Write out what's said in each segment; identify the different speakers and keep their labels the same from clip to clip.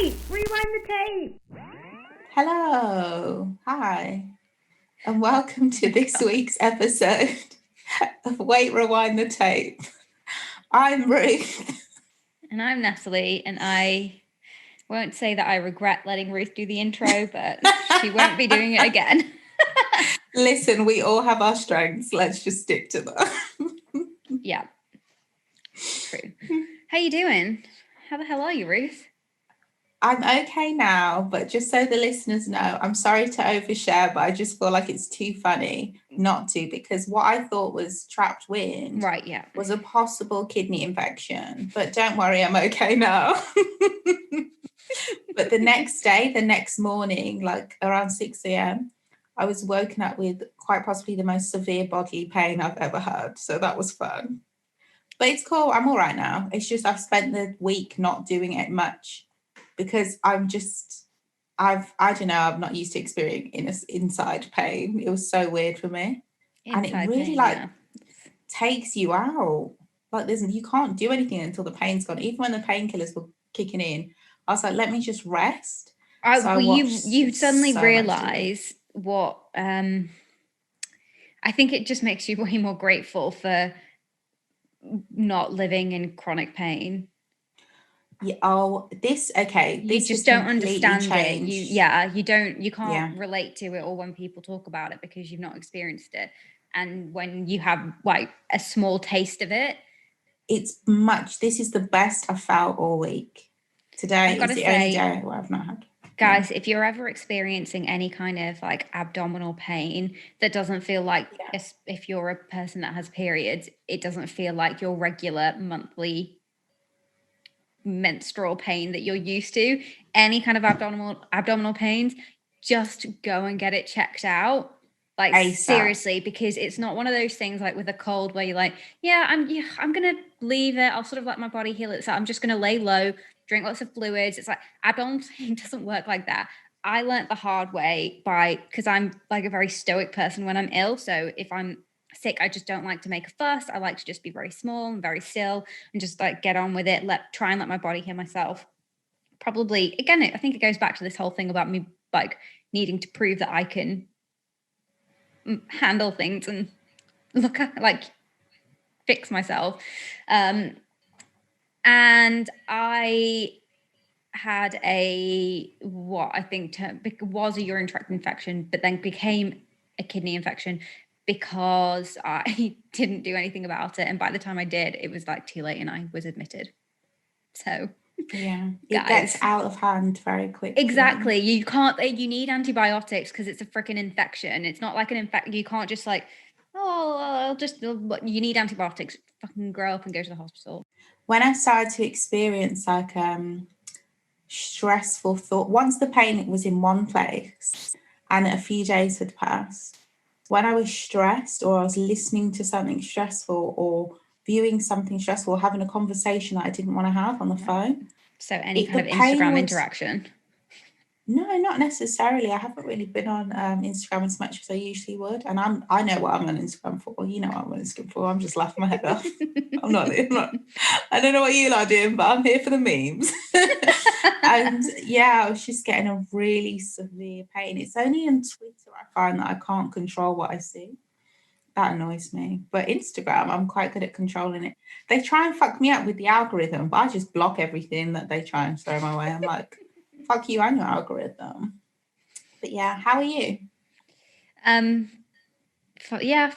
Speaker 1: tape. Rewind the tape.
Speaker 2: Hello. Hi. And welcome to this week's episode of Wait, Rewind the Tape. I'm Ruth.
Speaker 1: And I'm Natalie, and I won't say that I regret letting Ruth do the intro, but she won't be doing it again.
Speaker 2: Listen, we all have our strengths. Let's just stick to them.
Speaker 1: Yeah. True. How you doing? How the hell are you, Ruth?
Speaker 2: I'm okay now, but just so the listeners know, I'm sorry to overshare, but I just feel like it's too funny not to, because what I thought was trapped wind was a possible kidney infection. But don't worry, I'm okay now. But the next morning, like around 6 a.m., I was woken up with quite possibly the most severe bodily pain I've ever had. So that was fun. But it's cool. I'm all right now. It's just I've spent the week not doing it much because I don't know, I'm not used to experiencing inside pain. It was so weird for me. And it really takes you out. Like you can't do anything until the pain's gone. Even when the painkillers were kicking in, I was like, let me just rest.
Speaker 1: You suddenly realise what I think it just makes you way more grateful for not living in chronic pain.
Speaker 2: Yeah, this
Speaker 1: you just don't understand changed. You can't relate to it, or when people talk about it, because you've not experienced it. And when you have like a small taste of it,
Speaker 2: this is the best I've felt all week. Today is the only day where I've not had.
Speaker 1: Guys, if you're ever experiencing any kind of like abdominal pain that doesn't feel like, if you're a person that has periods, it doesn't feel like your regular monthly menstrual pain that you're used to, any kind of abdominal pains, just go and get it checked out. Like ASAP. Seriously, because it's not one of those things like with a cold where you're like, I'm gonna leave it, I'll sort of let my body heal itself, I'm just gonna lay low, drink lots of fluids. It's like abdominal pain doesn't work like that. I learned the hard way because I'm like a very stoic person when I'm ill. So if I'm sick, I just don't like to make a fuss. I like to just be very small and very still and just like get on with it, try and let my body heal myself. Probably, again, I think it goes back to this whole thing about me like needing to prove that I can handle things and look at, like, fix myself. And I had what I think was a urine tract infection, but then became a kidney infection because I didn't do anything about it. And by the time I did, it was like too late and I was admitted. So
Speaker 2: yeah, it gets out of hand very quickly.
Speaker 1: Exactly. You need antibiotics because it's a freaking infection. It's not like an infection. You can't just like, you need antibiotics. Fucking grow up and go to the hospital.
Speaker 2: When I started to experience like stressful thought, once the pain was in one place and a few days had passed, when I was stressed or I was listening to something stressful or viewing something stressful, having a conversation that I didn't want to have on the phone.
Speaker 1: So any kind of Instagram interaction?
Speaker 2: No, not necessarily. I haven't really been on Instagram as much as I usually would. And I know what I'm on Instagram for. You know what I'm on Instagram for. I'm just laughing my head off. I'm not. I don't know what you lot are doing, but I'm here for the memes. And yeah, I was just getting a really severe pain. It's only on Twitter I find that I can't control what I see. That annoys me. But Instagram, I'm quite good at controlling it. They try and fuck me up with the algorithm, but I just block everything that they try and throw my way. I'm like, fuck you and your algorithm. But yeah, how are you?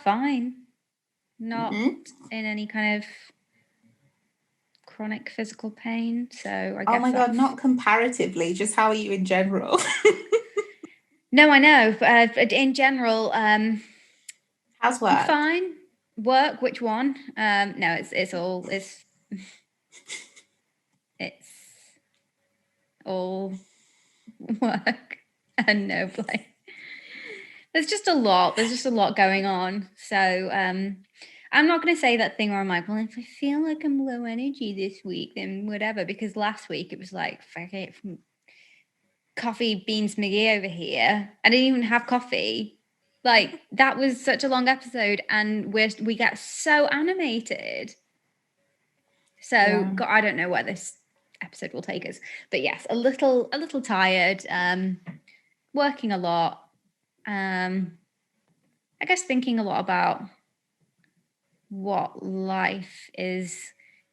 Speaker 1: Fine. Not in any kind of chronic physical pain. So I guess.
Speaker 2: Oh my God, not comparatively, just how are you in general?
Speaker 1: No, I know. But in general,
Speaker 2: how's work?
Speaker 1: Fine. Work, which one? No, it's all work and no play. There's just a lot going on. So I'm not going to say that thing where I'm like, well, if I feel like I'm low energy this week, then whatever. Because last week it was like, fuck it, from Coffee Beans McGee over here. I didn't even have coffee. Like, that was such a long episode, and we get so animated. So, God, I don't know where this episode will take us. But yes, a little tired, working a lot. I guess thinking a lot about what life is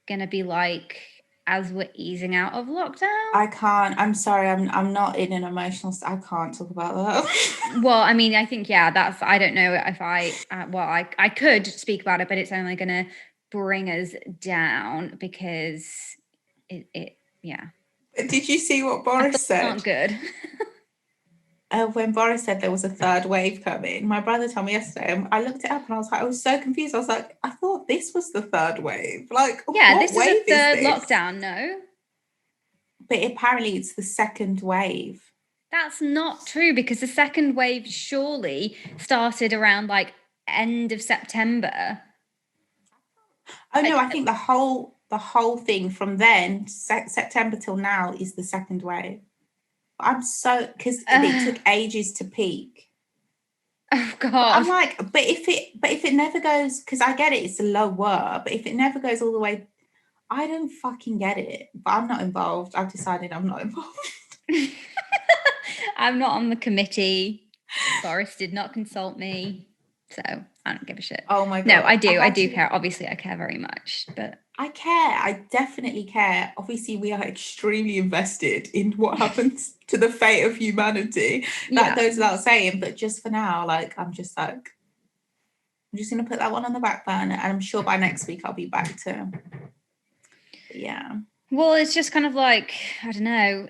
Speaker 1: gonna be like as we're easing out of lockdown.
Speaker 2: I'm sorry, I'm not in an emotional I can't talk about that.
Speaker 1: Well, I mean, I think, that's, I don't know if I could speak about it, but it's only gonna bring us down because it
Speaker 2: Did you see what Boris said?
Speaker 1: Not good.
Speaker 2: When Boris said there was a third wave coming, my brother told me yesterday, and I looked it up and I was like, I was so confused. I was like, I thought this was the third wave. Like,
Speaker 1: yeah, this is a third lockdown, no?
Speaker 2: But apparently it's the second wave.
Speaker 1: That's not true, because the second wave surely started around like end of September.
Speaker 2: Oh no, I think the whole thing from then, September till now, is the second wave. I'm so, because it took ages to peak.
Speaker 1: Oh God!
Speaker 2: I'm like, but if it never goes, because I get it, it's a lower, but if it never goes all the way, I don't fucking get it. But I'm not involved. I've decided I'm not involved.
Speaker 1: I'm not on the committee. Boris did not consult me, so I don't give a shit.
Speaker 2: Oh my God!
Speaker 1: No, I do care. Obviously, I care very much, but.
Speaker 2: I care. I definitely care. Obviously, we are extremely invested in what happens to the fate of humanity. That goes without saying. But just for now, like, I'm just going to put that one on the back burner. And I'm sure by next week I'll be back to. Yeah.
Speaker 1: Well, it's just kind of like, I don't know.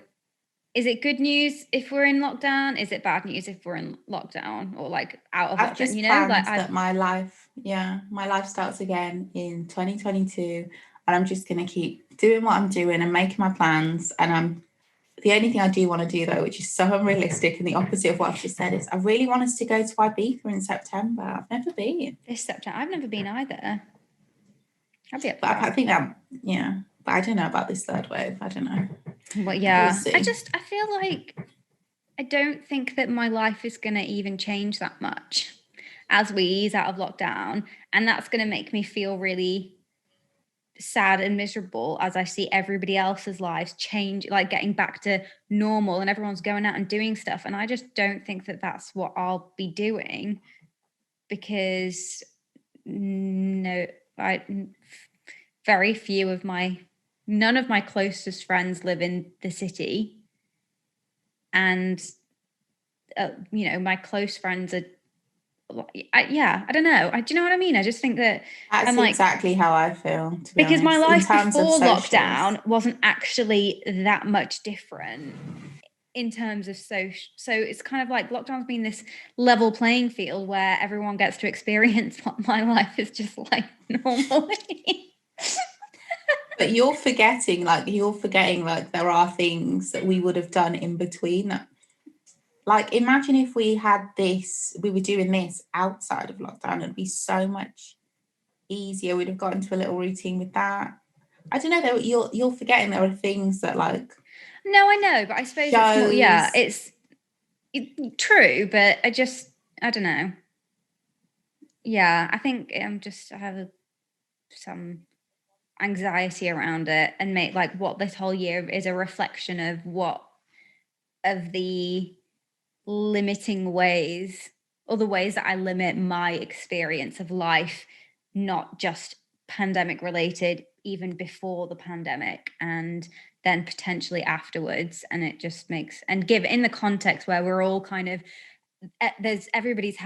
Speaker 1: Is it good news if we're in lockdown? Is it bad news if we're in lockdown or like out of
Speaker 2: I've
Speaker 1: lockdown?
Speaker 2: Just planned that my life starts again in 2022, and I'm just going to keep doing what I'm doing and making my plans. And the only thing I do want to do, though, which is so unrealistic and the opposite of what I've just said, is I really want us to go to Ibiza in September. I've never been.
Speaker 1: This September? I've never been either. I'll be up for
Speaker 2: that. I think that, but I don't know about this third wave. I don't know.
Speaker 1: Well, yeah. I feel like I don't think that my life is going to even change that much as we ease out of lockdown. And that's going to make me feel really sad and miserable as I see everybody else's lives change, like getting back to normal and everyone's going out and doing stuff. And I just don't think that that's what I'll be doing, because very few of none of my closest friends live in the city. And, my close friends are, I don't know. Do you know what I mean? I just think that
Speaker 2: that's exactly how I feel, to be
Speaker 1: because
Speaker 2: honest,
Speaker 1: my life before lockdown wasn't actually that much different in terms of social. So it's kind of like lockdown's been this level playing field where everyone gets to experience what my life is just like normally.
Speaker 2: But you're forgetting like there are things that we would have done in between that. Like, imagine if we were doing this outside of lockdown, it'd be so much easier. We'd have got into a little routine with that. I don't know, though, you're forgetting there are things that, like.
Speaker 1: No, I know, but I suppose it's true, but I don't know. Yeah, I think I have some anxiety around it, and make like what this whole year is a reflection of the limiting ways, or the ways that I limit my experience of life, not just pandemic related, even before the pandemic and then potentially afterwards. And it just makes, and give in the context where we're all kind of, everybody's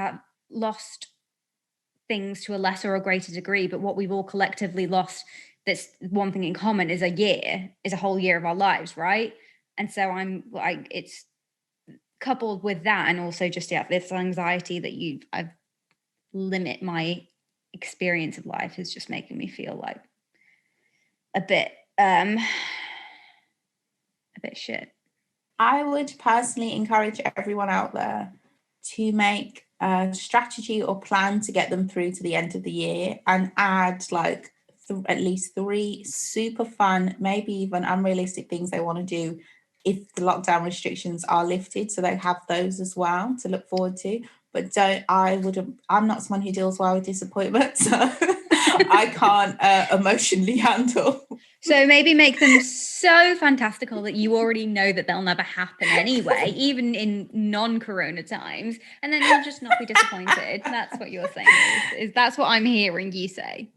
Speaker 1: lost things to a lesser or greater degree, but what we've all collectively lost, that's one thing in common, is a whole year of our lives, right? And so I'm like, it's coupled with that, and also just this anxiety that I limit my experience of life is just making me feel like a bit shit.
Speaker 2: I would personally encourage everyone out there to make a strategy or plan to get them through to the end of the year, and add like at least 3 super fun, maybe even unrealistic things they want to do if the lockdown restrictions are lifted, so they have those as well to look forward to. But I'm not someone who deals well with disappointment, so I can't emotionally handle.
Speaker 1: So maybe make them so fantastical that you already know that they'll never happen anyway, even in non-corona times, and then you'll just not be disappointed. That's what you're saying, is that's what I'm hearing you say.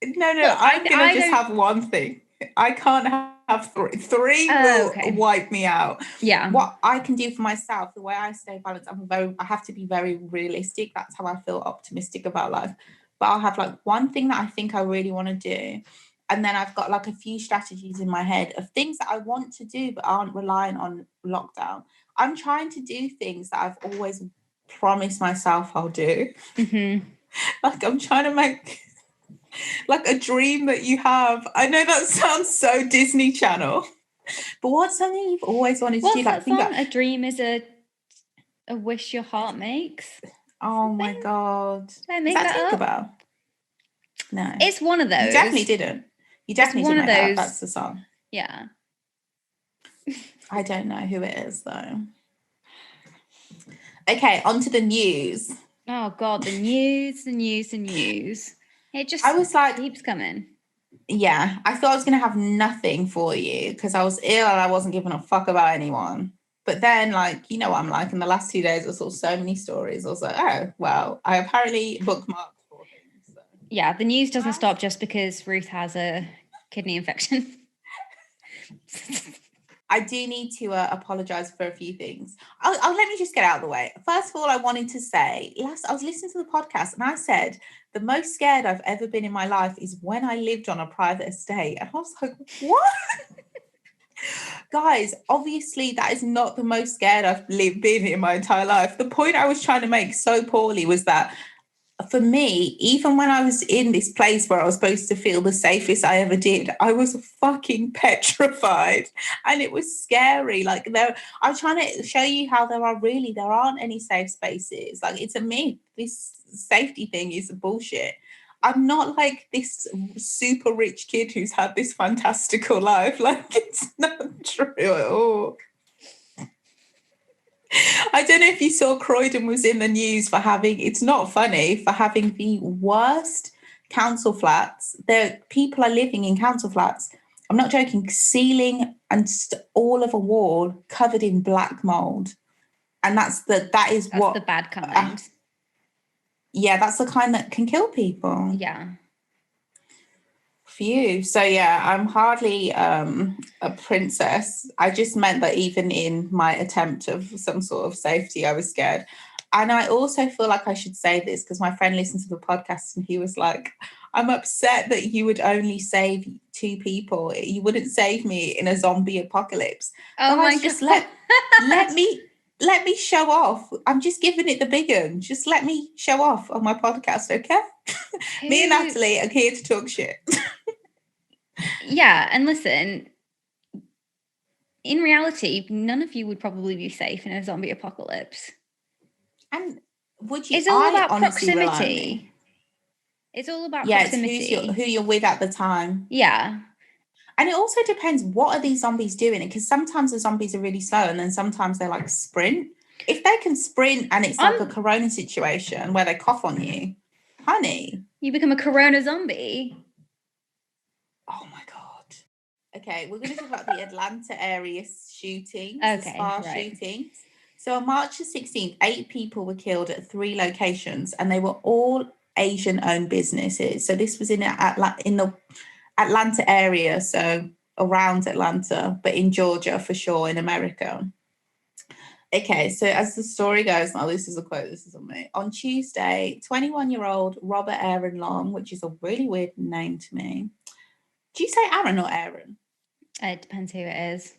Speaker 2: No, I'm going to just have one thing. I can't have three. Three will wipe me out.
Speaker 1: Yeah.
Speaker 2: What I can do for myself, the way I stay balanced, I have to be very realistic. That's how I feel optimistic about life. But I'll have like one thing that I think I really want to do. And then I've got like a few strategies in my head of things that I want to do but aren't relying on lockdown. I'm trying to do things that I've always promised myself I'll do.
Speaker 1: Mm-hmm.
Speaker 2: Like I'm trying to make like a dream that you have. I know that sounds so Disney Channel, but what's something you've always wanted to do?
Speaker 1: Like a dream is a wish your heart makes.
Speaker 2: Oh my God.
Speaker 1: Did I make that
Speaker 2: Think
Speaker 1: up?
Speaker 2: about? No.
Speaker 1: It's one of those.
Speaker 2: You definitely didn't. You definitely didn't make that up. That's the song.
Speaker 1: Yeah.
Speaker 2: I don't know who it is though. Okay, on to the news.
Speaker 1: Oh God, the news. It just keeps coming.
Speaker 2: Yeah, I thought I was going to have nothing for you because I was ill and I wasn't giving a fuck about anyone. But then, like, you know what I'm like, in the last 2 days, I saw so many stories. I was like, oh, well, I apparently bookmarked 4 things. So.
Speaker 1: Yeah, the news doesn't stop just because Ruth has a kidney infection.
Speaker 2: I do need to apologise for a few things. I'll let me just get out of the way. First of all, I wanted to say, I was listening to the podcast and I said, the most scared I've ever been in my life is when I lived on a private estate. And I was like, what? Guys, obviously that is not the most scared I've been in my entire life. The point I was trying to make so poorly was that for me, even when I was in this place where I was supposed to feel the safest I ever did, I was fucking petrified and it was scary. Like I'm trying to show you how there aren't any safe spaces. Like it's a myth. This safety thing is bullshit. I'm not like this super rich kid who's had this fantastical life. Like it's not true at all. I don't know if you saw Croydon was in the news for having, it's not funny, for having the worst council flats. People are living in council flats. I'm not joking, ceiling and all of a wall covered in black mold. And that's the
Speaker 1: bad kind.
Speaker 2: Yeah, that's the kind that can kill people.
Speaker 1: Yeah.
Speaker 2: Phew. So yeah, I'm hardly a princess. I just meant that even in my attempt of some sort of safety, I was scared. And I also feel like I should say this because my friend listened to the podcast and he was like, I'm upset that you would only save 2 people. You wouldn't save me in a zombie apocalypse.
Speaker 1: Oh my God.
Speaker 2: Just let me show off. I'm just giving it the big one. Just let me show off on my podcast, okay? Me and Natalie are here to talk shit.
Speaker 1: Yeah, and listen, in reality, none of you would probably be safe in a zombie apocalypse.
Speaker 2: And would you?
Speaker 1: It's all about proximity. It's all about proximity.
Speaker 2: It's who you're with at the time.
Speaker 1: Yeah.
Speaker 2: And it also depends, what are these zombies doing? Because sometimes the zombies are really slow and then sometimes they like sprint. If they can sprint and it's like a corona situation where they cough on you, honey.
Speaker 1: You become a corona zombie.
Speaker 2: Oh my God. Okay, we're going to talk about the Atlanta area shootings. Shootings. So on March the 16th, 8 people were killed at 3 locations and they were all Asian-owned businesses. So this was in the Atlanta area, so around Atlanta, but in Georgia for sure, in America. Okay, so as the story goes, now this is a quote, this is on me. On Tuesday, 21-year-old Robert Aaron Long, which is a really weird name to me. Do you say Aaron or Aaron?
Speaker 1: It depends who it is.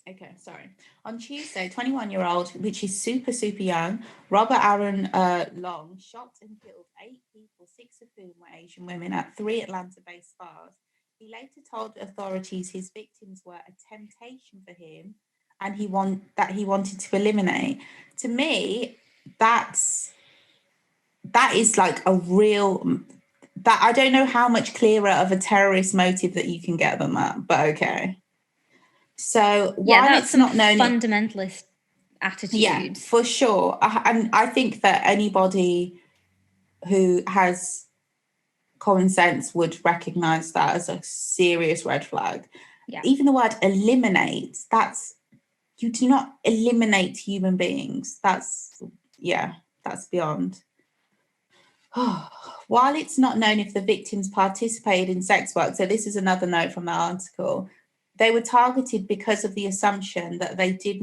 Speaker 2: Okay, sorry. On Tuesday, 21-year-old, which is super, super young, Robert Aaron Long shot and killed 8 people, 6 of whom were Asian women, at 3 Atlanta-based bars. He later told authorities his victims were a temptation for him and he wanted to eliminate. To me, that is like a real... that I don't know how much clearer of a terrorist motive that you can get than that, but okay. So
Speaker 1: that's some fundamentalist attitudes.
Speaker 2: Yeah, for sure. And I think that anybody who has common sense would recognize that as a serious red flag.
Speaker 1: Yeah.
Speaker 2: Even the word eliminate, you do not eliminate human beings. That's beyond. While it's not known if the victims participated in sex work, so this is another note from the article, they were targeted because of the assumption that they did.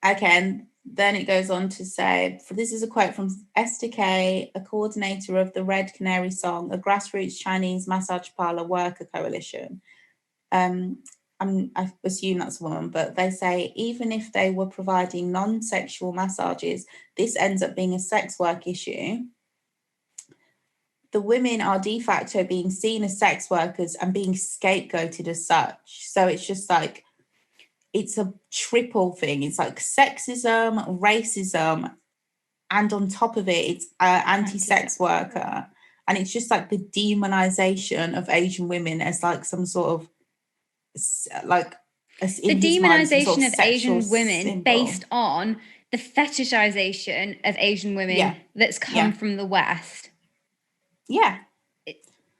Speaker 2: Again, then it goes on to say, this is a quote from Esther Kay, a coordinator of the Red Canary Song, a grassroots Chinese massage parlor worker coalition. I assume that's a woman, but they say even if they were providing non-sexual massages, this ends up being a sex work issue. The women are de facto being seen as sex workers and being scapegoated as such. So it's just like, it's a triple thing. It's like sexism, racism, and on top of it, it's anti-sex worker. And it's just like the demonization of Asian women as like some sort of like
Speaker 1: the demonization of Asian women symbol. Based on the fetishization of Asian women that's come from the West.
Speaker 2: Yeah.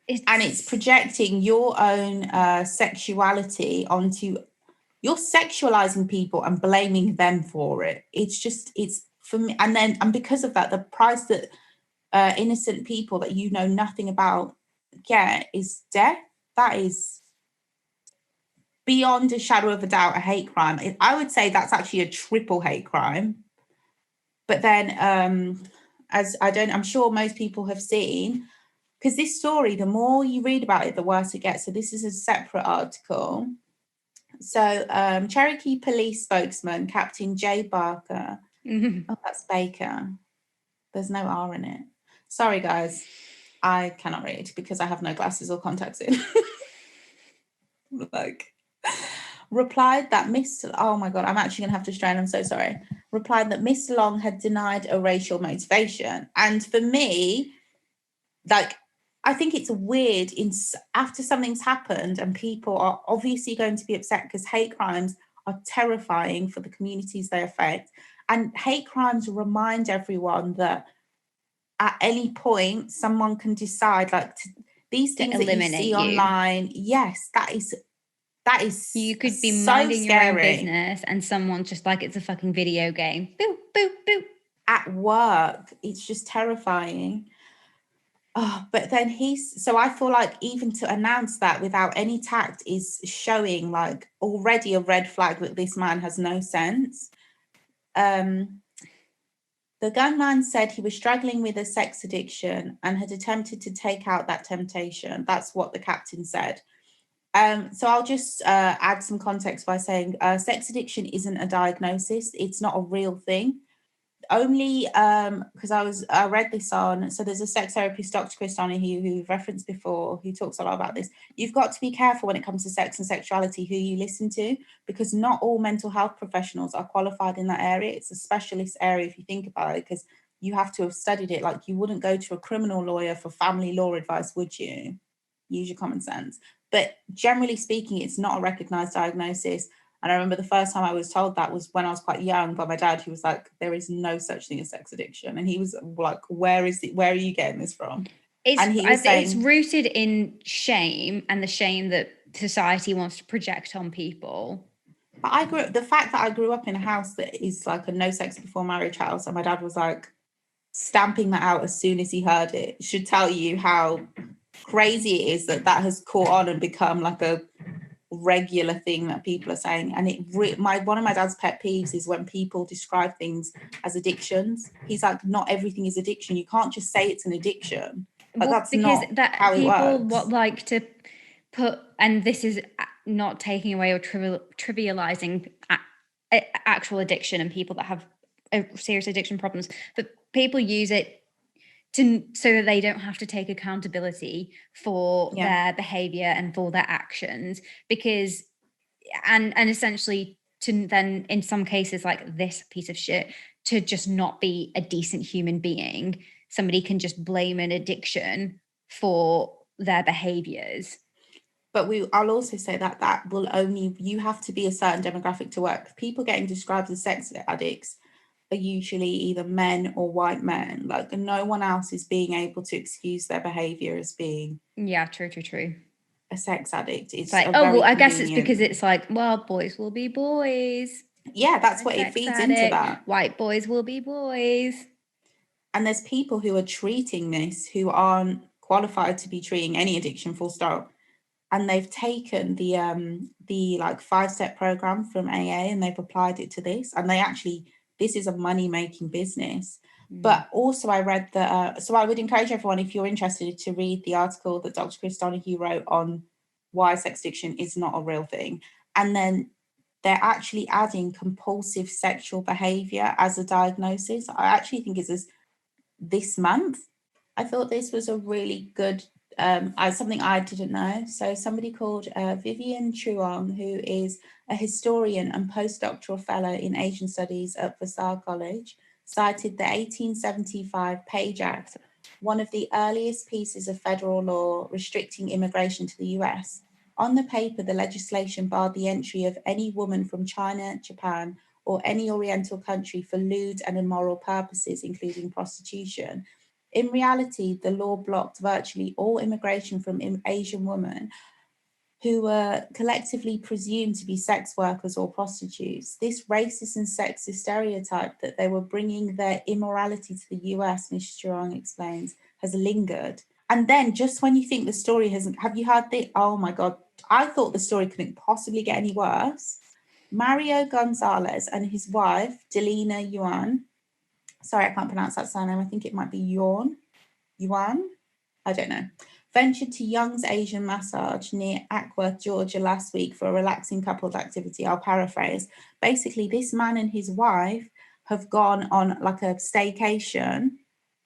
Speaker 2: It's projecting your own sexuality onto, you're sexualizing people and blaming them for it. It's for me. And because of that, the price that innocent people that you know nothing about get is death. That is beyond a shadow of a doubt a hate crime. I would say that's actually a triple hate crime. But then I'm sure most people have seen, because this story, the more you read about it, the worse it gets. So this is a separate article. So Cherokee police spokesman, Captain Jay Barker. Oh, that's Baker. There's no R in it. Sorry, guys. I cannot read because I have no glasses or contacts in. Replied that Mr. Oh my God, I'm actually going to have to strain. I'm so sorry. Replied that Mr. Long had denied a racial motivation. And for me, I think it's weird after something's happened and people are obviously going to be upset because hate crimes are terrifying for the communities they affect. And hate crimes remind everyone that at any point, someone can decide these things that you see online. Yes, that is
Speaker 1: you could be so minding scary. Your own business and someone just like it's a fucking video game. Boop, boop, boop.
Speaker 2: At work, it's just terrifying. Oh, but then so I feel like even to announce that without any tact is showing like already a red flag that this man has no sense. The gunman said he was struggling with a sex addiction and had attempted to take out that temptation. That's what the captain said. So I'll just add some context by saying sex addiction isn't a diagnosis. It's not a real thing. Only because I read this on, so there's a sex therapist, Dr. Chris Donahue, who we've referenced before, who talks a lot about this. You've got to be careful when it comes to sex and sexuality, who you listen to, because not all mental health professionals are qualified in that area. It's a specialist area if you think about it, because you have to have studied it. Like you wouldn't go to a criminal lawyer for family law advice, would you? Use your common sense. But generally speaking, it's not a recognized diagnosis. And I remember the first time I was told that was when I was quite young by my dad, who was like, there is no such thing as sex addiction. And he was like, where are you getting this from?
Speaker 1: It's rooted in shame and the shame that society wants to project on people.
Speaker 2: But the fact that I grew up in a house that is like a no sex before marriage house, and my dad was like stamping that out as soon as he heard it, should tell you how crazy it is that has caught on and become like a regular thing that people are saying. And one of my dad's pet peeves is when people describe things as addictions. He's like, not everything is addiction. You can't just say it's an addiction. That's because not how it works.
Speaker 1: People like to put, and this is not taking away or trivializing actual addiction and people that have serious addiction problems, but people use it so that they don't have to take accountability for their behavior and for their actions, because and essentially to then in some cases like this piece of shit to just not be a decent human being. Somebody can just blame an addiction for their behaviors.
Speaker 2: But I'll also say that will only, you have to be a certain demographic to work. People getting described as sex addicts, are usually either men or white men. Like, no one else is being able to excuse their behavior as being
Speaker 1: true
Speaker 2: a sex addict.
Speaker 1: It's like, oh well, I guess it's because it's like, well, boys will be boys.
Speaker 2: Yeah, that's what it feeds into that.
Speaker 1: White boys will be boys.
Speaker 2: And there's people who are treating this who aren't qualified to be treating any addiction, full stop. And they've taken the like 5-step program from AA and they've applied it to this. And this is a money-making business. But also I read that, so I would encourage everyone, if you're interested, to read the article that Dr. Chris Donahue wrote on why sex addiction is not a real thing. And then they're actually adding compulsive sexual behavior as a diagnosis. I actually think it's this month. I thought this was a really good, something I didn't know. So somebody called Vivian Truong, who is a historian and postdoctoral fellow in Asian Studies at Vassar College, cited the 1875 Page Act, one of the earliest pieces of federal law restricting immigration to the US. On the paper, the legislation barred the entry of any woman from China, Japan, or any Oriental country for lewd and immoral purposes, including prostitution. In reality, the law blocked virtually all immigration from Asian women who were collectively presumed to be sex workers or prostitutes. This racist and sexist stereotype that they were bringing their immorality to the US, Ms. Strong explains, has lingered. And then just when you think the story hasn't, have you heard the, oh my God, I thought the story couldn't possibly get any worse. Mario Gonzalez and his wife, Delina Yuan, sorry, I can't pronounce that surname. I think it might be Yuan, I don't know, ventured to Young's Asian Massage near Ackworth, Georgia last week for a relaxing couples activity. I'll paraphrase. Basically, this man and his wife have gone on like a staycation.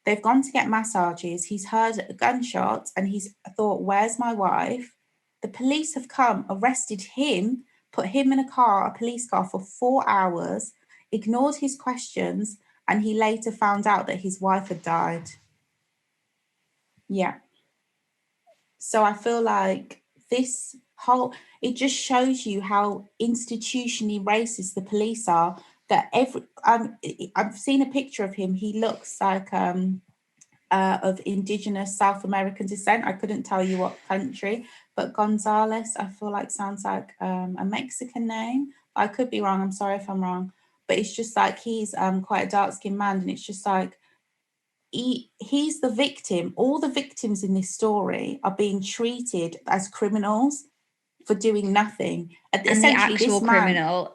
Speaker 2: They've gone to get massages. He's heard gunshots and he's thought, where's my wife? The police have come, arrested him, put him in a police car for 4 hours, ignored his questions, and he later found out that his wife had died. Yeah. So I feel like this it just shows you how institutionally racist the police are, that I've seen a picture of him. He looks like of indigenous South American descent. I couldn't tell you what country, but Gonzalez, I feel like sounds like a Mexican name. I could be wrong. I'm sorry if I'm wrong, but it's just like he's quite a dark-skinned man, and it's just like he's the victim. All the victims in this story are being treated as criminals for doing nothing.
Speaker 1: And the actual criminal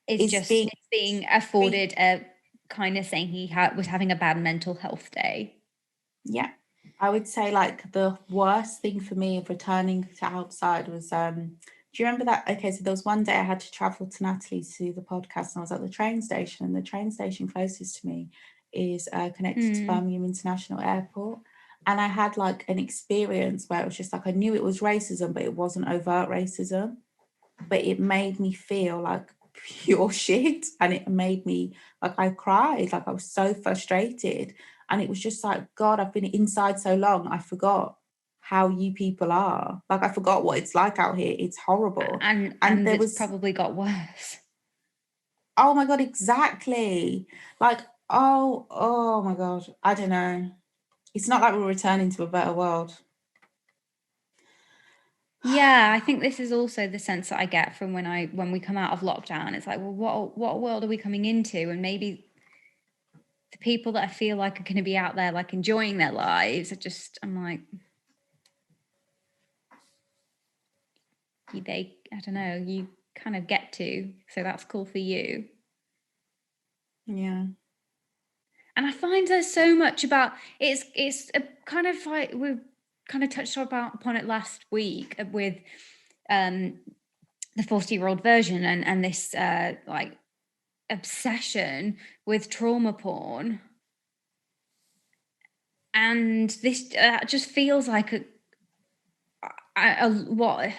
Speaker 1: is just being afforded a kind of saying he was having a bad mental health day.
Speaker 2: Yeah. I would say like the worst thing for me of returning to outside was, do you remember that? Okay, so there was one day I had to travel to Natalie to do the podcast and I was at the train station, and the train station closest to me is connected to Birmingham International Airport. And I had like an experience where it was just like, I knew it was racism, but it wasn't overt racism, but it made me feel like pure shit. And it made me like, I cried, like I was so frustrated. And it was just like, God, I've been inside so long, I forgot how you people are. Like, I forgot what it's like out here. It's horrible.
Speaker 1: And there was probably got worse.
Speaker 2: Oh my God, exactly. Like, oh my God, I don't know. It's not like we're returning to a better world.
Speaker 1: Yeah, I think this is also the sense that I get from when we come out of lockdown. It's like, well, what world are we coming into? And maybe the people that I feel like are going to be out there like enjoying their lives are just, I'm like, I don't know, you kind of get to, so that's cool for you.
Speaker 2: Yeah.
Speaker 1: And I find there's so much about it's a kind of like we've kind of touched upon it last week with the 40-year-old version and this like obsession with trauma porn. And this just feels like a what,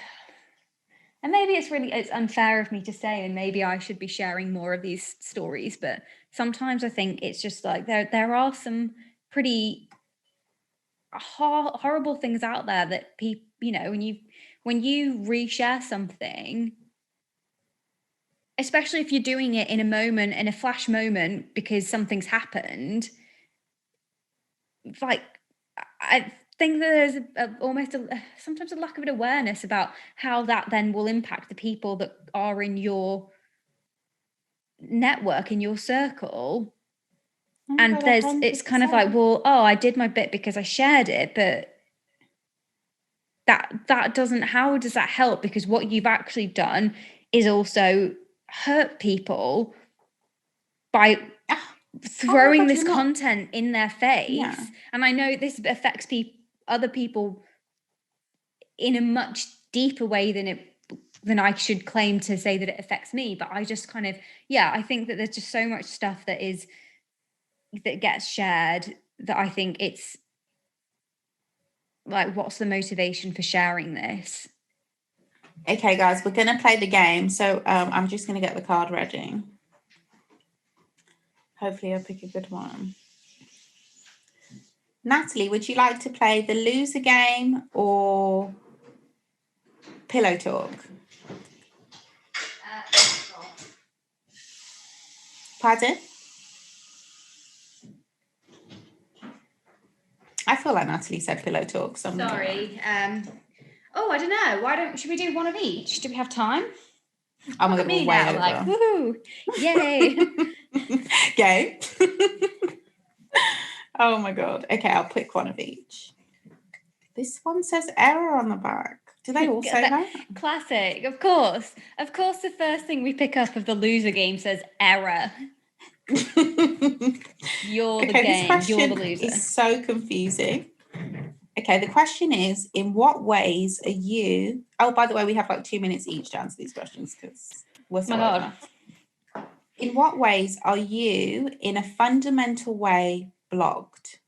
Speaker 1: and maybe it's unfair of me to say, and maybe I should be sharing more of these stories, but sometimes I think it's just like there are some pretty horrible things out there that people, you know, when you reshare something, especially if you're doing it in a flash moment, because something's happened. Like, I think that there's sometimes a lack of an awareness about how that then will impact the people that are in your network, in your circle. And it's kind of like, well, I did my bit because I shared it, but that doesn't, how does that help? Because what you've actually done is also hurt people by throwing this content in their face. Yeah. And I know this affects other people in a much deeper way than I should claim to say that it affects me. But I just kind of, I think that there's just so much stuff that gets shared that I think it's like, what's the motivation for sharing this?
Speaker 2: Okay, guys, we're going to play the game. So I'm just going to get the card ready. Hopefully I'll pick a good one. Natalie, would you like to play the loser game or pillow talk? Pardon? I feel like Natalie said pillow talk. So
Speaker 1: sorry. I don't know. Should we do one of each? Do we have time?
Speaker 2: Oh my God, we're way over.
Speaker 1: Like, woohoo! Yay!
Speaker 2: Yay! Oh my God. Okay, I'll pick one of each. This one says error on the back. Do they all say that?
Speaker 1: Classic, of course. Of course, the first thing we pick up of the loser game says error. You're the game. You're the loser.
Speaker 2: It's so confusing. Okay, the question is, in what ways are you... Oh, by the way, we have like 2 minutes each to answer these questions because we're so over. In what ways are you, in a fundamental way, blocked?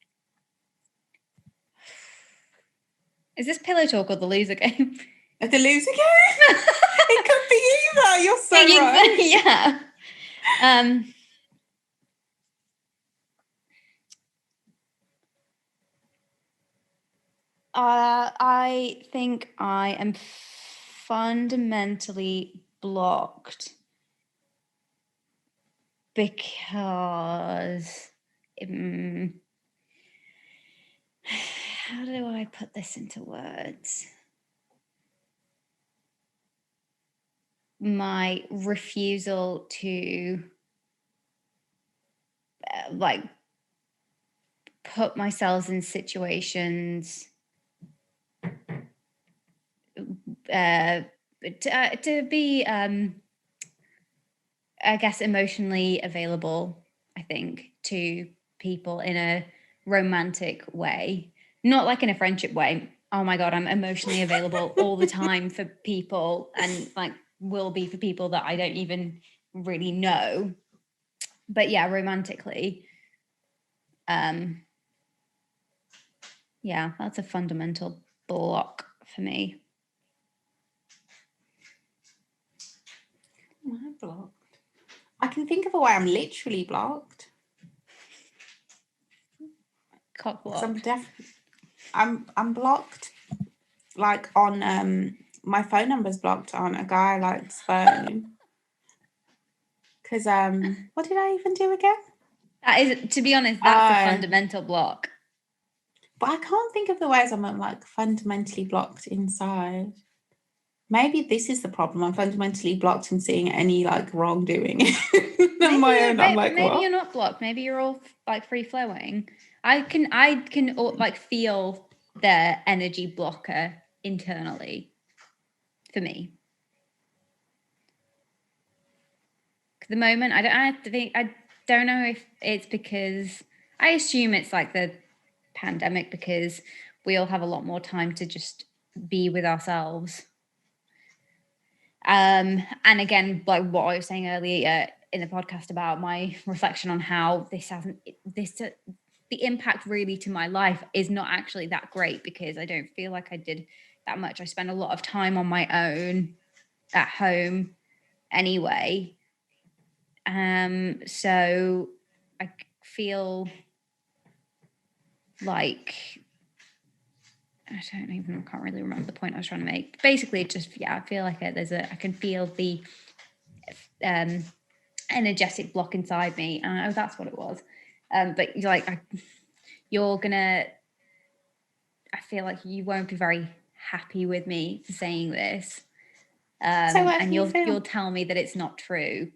Speaker 1: Is this pillow talk or the loser game?
Speaker 2: The loser game? It could be either. You're so right.
Speaker 1: Yeah. I think I am fundamentally blocked because how do I put this into words? My refusal to like put myself in situations to be I guess emotionally available, I think, to people in a romantic way, not like in a friendship way. Oh my God, I'm emotionally available all the time for people, and like will be for people that I don't even really know. But yeah, romantically. Yeah, that's a fundamental block for me.
Speaker 2: I'm blocked. I can think of a way I'm literally blocked.
Speaker 1: Cock blocked.
Speaker 2: I'm blocked. Like on my phone number's blocked on a guy I like's phone. Because what did I even do again?
Speaker 1: That is, to be honest, that's a fundamental block.
Speaker 2: But I can't think of the ways I'm like fundamentally blocked inside. Maybe this is the problem. I'm fundamentally blocked in seeing any like wrongdoing on my own. I'm like,
Speaker 1: maybe
Speaker 2: what?
Speaker 1: You're not blocked. Maybe you're all like free flowing. I can like feel the energy blocker internally for me. At the moment, I don't know if it's because I assume it's like the pandemic, because we all have a lot more time to just be with ourselves. And again, like what I was saying earlier in the podcast about my reflection on how the impact really to my life is not actually that great, because I don't feel like I did that much. I spend a lot of time on my own at home anyway. So I feel like I can't really remember the point I was trying to make. Basically, just I feel like I can feel the energetic block inside me. And that's what it was. But like, you're gonna, I feel like you won't be very happy with me for saying this. And you'll tell me that it's not true.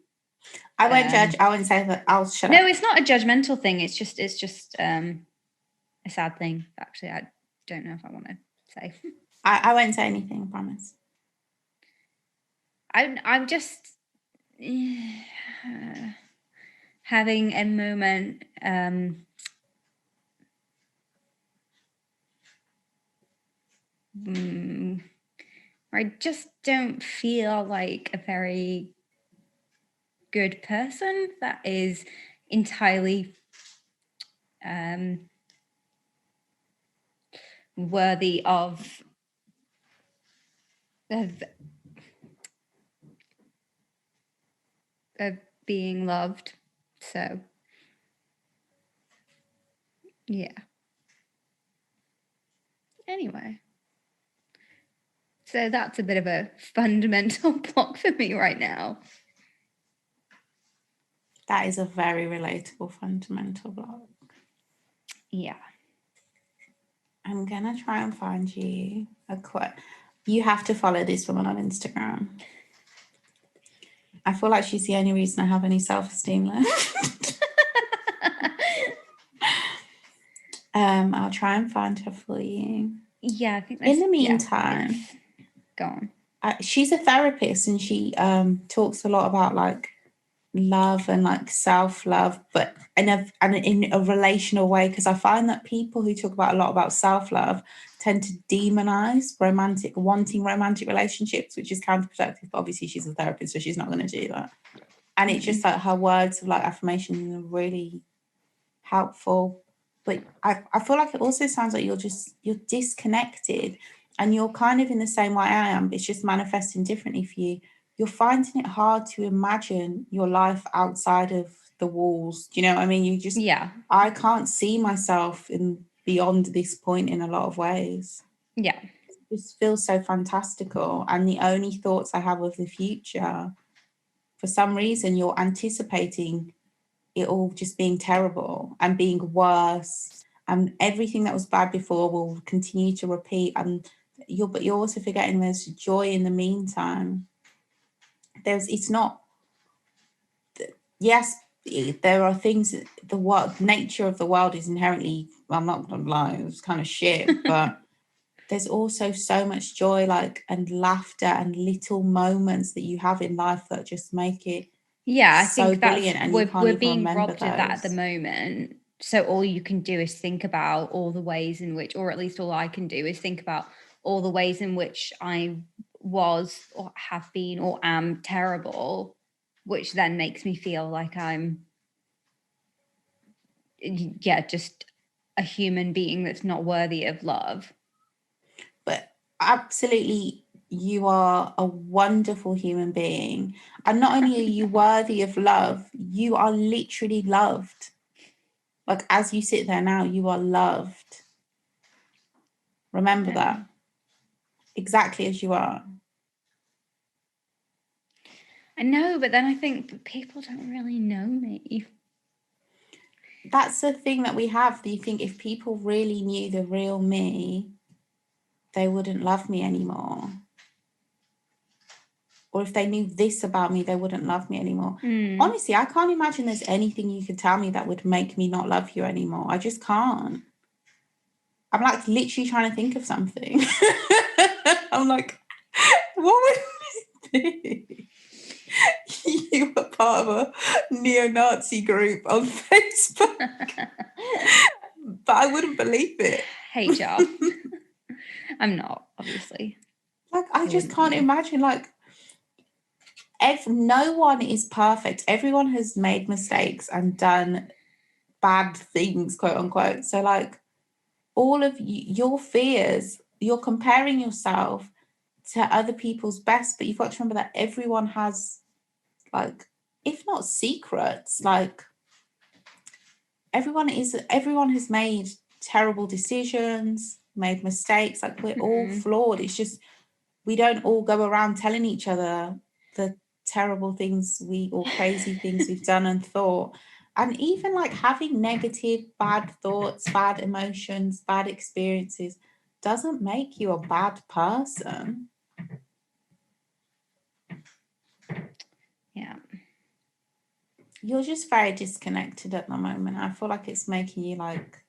Speaker 2: I won't judge. I won't say that. I'll shut
Speaker 1: up.
Speaker 2: No,
Speaker 1: it's not a judgmental thing. It's just a sad thing. Actually, I don't know if I want to say.
Speaker 2: I won't say anything, I promise.
Speaker 1: I'm just having a moment where I just don't feel like a very good person that is entirely worthy of being loved. So yeah. Anyway, so that's a bit of a fundamental block for me right now.
Speaker 2: That is a very relatable fundamental block.
Speaker 1: Yeah.
Speaker 2: I'm gonna try and find you a quote. You have to follow this woman on Instagram. I feel like she's the only reason I have any self-esteem left. I'll try and find her for you.
Speaker 1: Yeah, I think
Speaker 2: in the meantime,
Speaker 1: go on.
Speaker 2: She's a therapist and she talks a lot about like love and like self-love, but in a relational way, because I find that people who talk about a lot about self-love tend to demonize wanting romantic relationships, which is counterproductive. But obviously she's a therapist, so she's not going to do that. And it's just like her words of like affirmation are really helpful. But I feel like it also sounds like you're disconnected and you're kind of in the same way I am, but it's just manifesting differently for you. You're finding it hard to imagine your life outside of the walls. Do you know what I mean? You just, I can't see myself in beyond this point in a lot of ways.
Speaker 1: Yeah.
Speaker 2: It just feels so fantastical. And the only thoughts I have of the future, for some reason, you're anticipating it all just being terrible and being worse. And everything that was bad before will continue to repeat. And but you're also forgetting there's joy in the meantime. It's not, yes, there are things, nature of the world is inherently, I'm not going to lie, it's kind of shit, but there's also so much joy, like, and laughter and little moments that you have in life that just make it
Speaker 1: I think brilliant. And we're being robbed of that at the moment. So all you can do is think about all the ways in which, or at least all I can do is think about all the ways in which I was or have been or am terrible, which then makes me feel like I'm, just a human being that's not worthy of love.
Speaker 2: But absolutely, you are a wonderful human being. And not only are you worthy of love, you are literally loved. Like, as you sit there now, you are loved. Remember that. Exactly as you are.
Speaker 1: I know, but then I think people don't really know me.
Speaker 2: That's the thing that we have. Do you think if people really knew the real me, they wouldn't love me anymore? Or if they knew this about me, they wouldn't love me anymore. Honestly, I can't imagine there's anything you could tell me that would make me not love you anymore. I just can't. I'm like literally trying to think of something. I'm like, what would it be? You were part of a neo-Nazi group on Facebook. But I wouldn't believe it.
Speaker 1: Hey, job. I'm not, obviously.
Speaker 2: Like, I just can't imagine, like, no one is perfect. Everyone has made mistakes and done bad things, quote unquote. So, like, all of your fears, you're comparing yourself to other people's best, but you've got to remember that everyone has, like, if not secrets, like, everyone has made terrible decisions, made mistakes. Like, we're all flawed. It's just we don't all go around telling each other the terrible things or crazy things we've done and thought. And even like having negative, bad thoughts, bad emotions, bad experiences doesn't make you a bad person.
Speaker 1: Yeah.
Speaker 2: You're just very disconnected at the moment. I feel like it's making you like,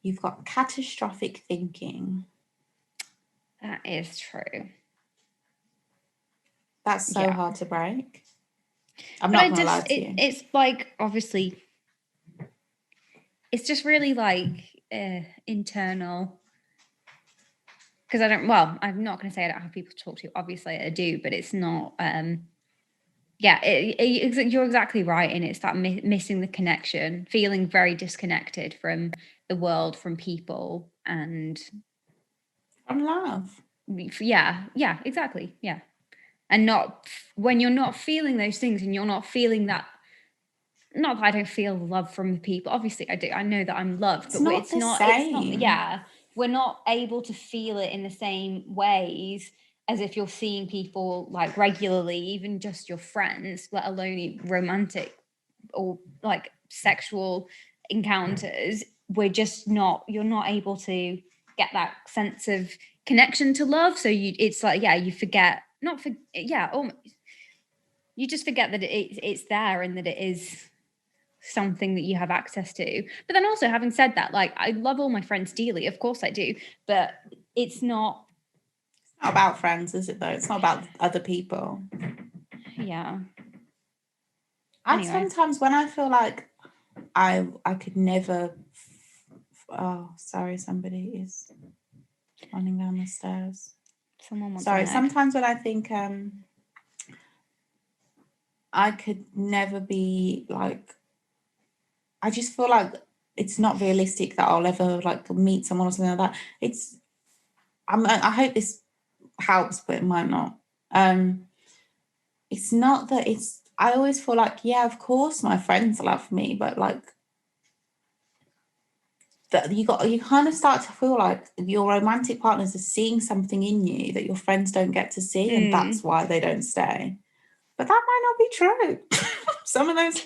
Speaker 2: you've got catastrophic thinking.
Speaker 1: That is true.
Speaker 2: That's so hard to break. I'm not going to lie to you.
Speaker 1: It's like, obviously, it's just really like internal. Because I'm not going to say I don't have people to talk to. Obviously, I do, but it's not. You're exactly right, and it's that missing the connection, feeling very disconnected from the world, from people, and
Speaker 2: from love.
Speaker 1: Yeah, exactly. Yeah, and not when you're not feeling those things, and you're not feeling that. Not that I don't feel love from the people. Obviously, I do. I know that I'm loved, but it's not. Yeah, we're not able to feel it in the same ways as if you're seeing people like regularly, even just your friends, let alone romantic or like sexual encounters. We're just not. You're not able to get that sense of connection to love. So it's like you forget. You just forget that it's there and that it is something that you have access to. But then also, having said that, like, I love all my friends dearly, of course I do, but it's not
Speaker 2: about friends, is it though? It's not about other people.
Speaker 1: Yeah.
Speaker 2: Sometimes when I feel like I could never sorry, somebody is running down the stairs.
Speaker 1: Someone wants
Speaker 2: sometimes when I think I could never be like, I just feel like it's not realistic that I'll ever like meet someone or something like that. I hope this helps, but it might not. It's not that I always feel like, yeah, of course my friends love me, but like that you kind of start to feel like your romantic partners are seeing something in you that your friends don't get to see, and that's why they don't stay. But that might not be true. Some of those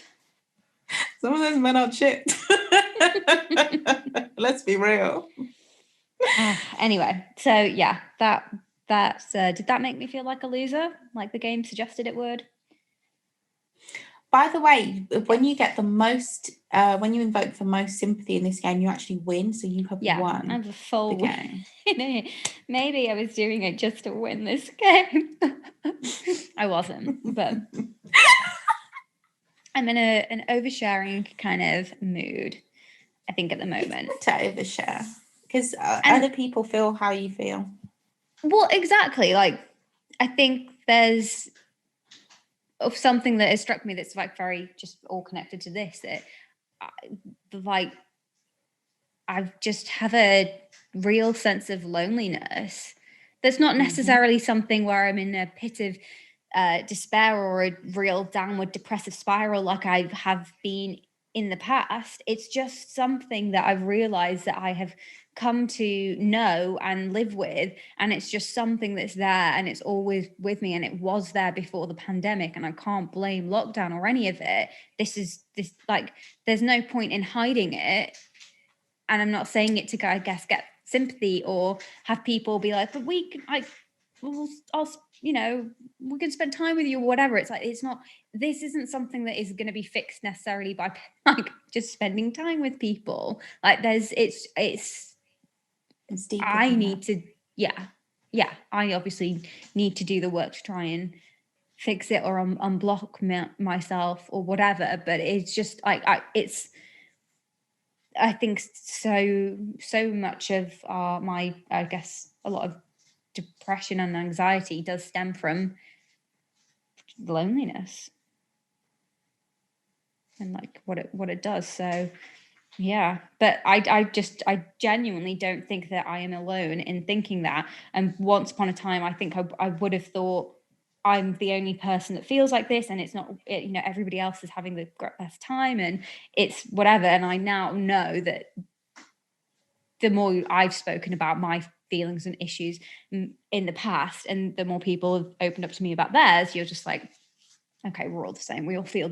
Speaker 2: men are shit. Let's be real.
Speaker 1: Anyway, so yeah, that's did that make me feel like a loser, like the game suggested it would?
Speaker 2: By the way, when you get the most, when you invoke the most sympathy in this game, you actually win. So you have won.
Speaker 1: I have a full game. Maybe I was doing it just to win this game. I wasn't, but I'm in an oversharing kind of mood, I think, at the moment.
Speaker 2: It's good to overshare because other people feel how you feel.
Speaker 1: Well, exactly. Like, I think there's something that has struck me that's like very just all connected to this, that I just have a real sense of loneliness. That's not necessarily something where I'm in a pit of despair or a real downward depressive spiral like I have been in the past. It's just something that I've realized that I have come to know and live with, and it's just something that's there and it's always with me, and it was there before the pandemic, and I can't blame lockdown or any of it. This like, there's no point in hiding it, and I'm not saying it to, I guess, get sympathy or have people be like, but we can, like, we can spend time with you or whatever. It's like, this isn't something that is going to be fixed necessarily by like just spending time with people. Like, it's deeper. I need to, I obviously need to do the work to try and fix it or unblock myself or whatever. But it's just I think so much of I guess a lot of depression and anxiety does stem from loneliness and like what it does. So yeah, but I genuinely don't think that I am alone in thinking that. And once upon a time, I think I would have thought I'm the only person that feels like this, and it's not, everybody else is having the best time and it's whatever. And I now know that the more I've spoken about my feelings and issues in the past, and the more people have opened up to me about theirs, you're just like, okay, we're all the same. We all feel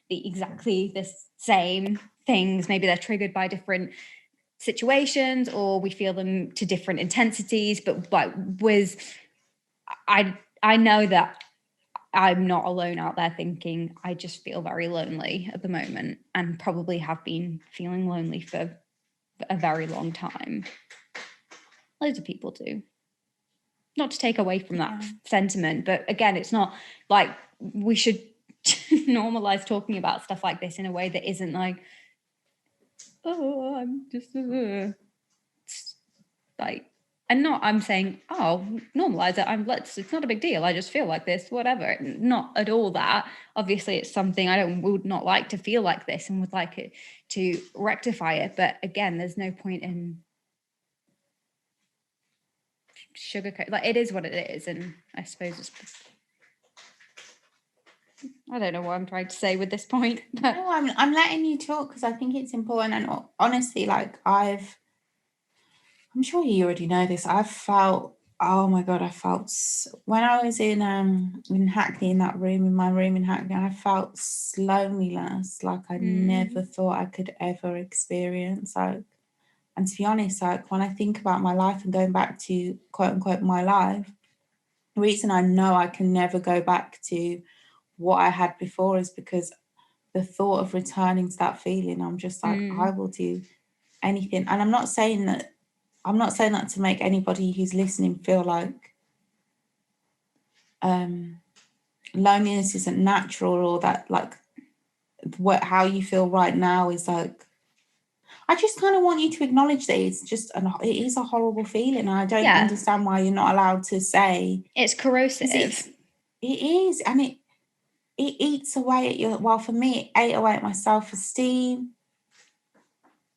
Speaker 1: exactly the same things. Maybe they're triggered by different situations, or we feel them to different intensities. But I know that I'm not alone out there thinking I just feel very lonely at the moment, and probably have been feeling lonely for a very long time. Loads of people do. Not to take away from that sentiment, but again, it's not like we should normalize talking about stuff like this in a way that isn't like, oh, I'm just like, and not, I'm saying, oh, normalize it. It's not a big deal. I just feel like this, whatever. Not at all that. Obviously, it's something would not like to feel like this, and would like it to rectify it. But again, there's no point in sugarcoat. Like, it is what it is, and I suppose I don't know what I'm trying to say with this point. But
Speaker 2: no, I'm letting you talk because I think it's important. And honestly, like I'm sure you already know this. I felt when I was in Hackney, in my room in Hackney, I felt loneliness like I never thought I could ever experience. Like, and to be honest, like when I think about my life and going back to quote unquote my life, the reason I know I can never go back to what I had before is because the thought of returning to that feeling, I'm just like, I will do anything. And I'm not saying that to make anybody who's listening feel like loneliness isn't natural, or that like how you feel right now is like, I just kind of want you to acknowledge that it's just it is a horrible feeling. And I don't understand why you're not allowed to say
Speaker 1: it's corrosive.
Speaker 2: It is, and it eats away at your, well, for me, it ate away at my self-esteem.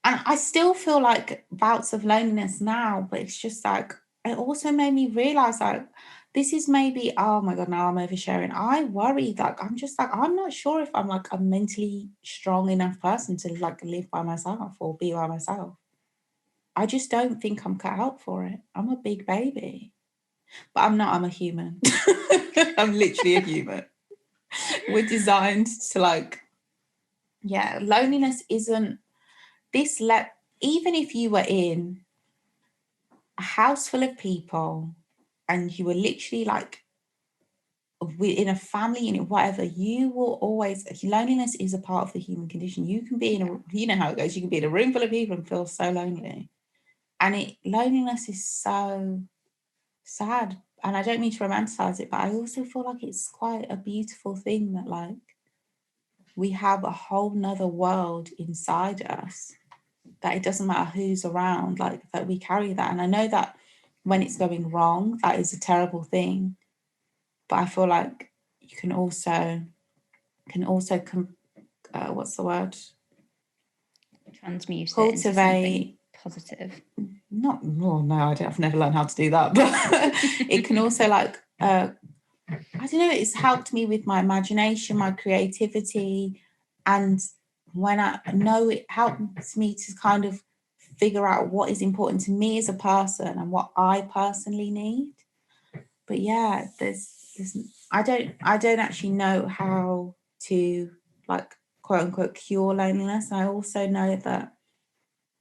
Speaker 2: And I still feel like bouts of loneliness now, but it's just like, it also made me realize like, this is maybe, oh my God, now I'm oversharing. I worry, like, I'm just like, I'm not sure if I'm like a mentally strong enough person to like live by myself or be by myself. I just don't think I'm cut out for it. I'm a big baby, but I'm not, I'm a human. I'm literally a human. We're designed to like, loneliness isn't this, even if you were in a house full of people and you were literally like in a family unit, whatever, you will always, loneliness is a part of the human condition. You can be you know how it goes, you can be in a room full of people and feel so lonely. And loneliness is so sad. And I don't mean to romanticize it, but I also feel like it's quite a beautiful thing that like we have a whole nother world inside us, that it doesn't matter who's around, like that we carry that. And I know that when it's going wrong, that is a terrible thing. But I feel like you can also what's the word?
Speaker 1: Transmute
Speaker 2: cultivate
Speaker 1: it into something positive.
Speaker 2: I've never learned how to do that. But it can also like I don't know, it's helped me with my imagination, my creativity, and when I know it helps me to kind of figure out what is important to me as a person and what I personally need. But yeah, there's I don't actually know how to like quote unquote cure loneliness. I also know that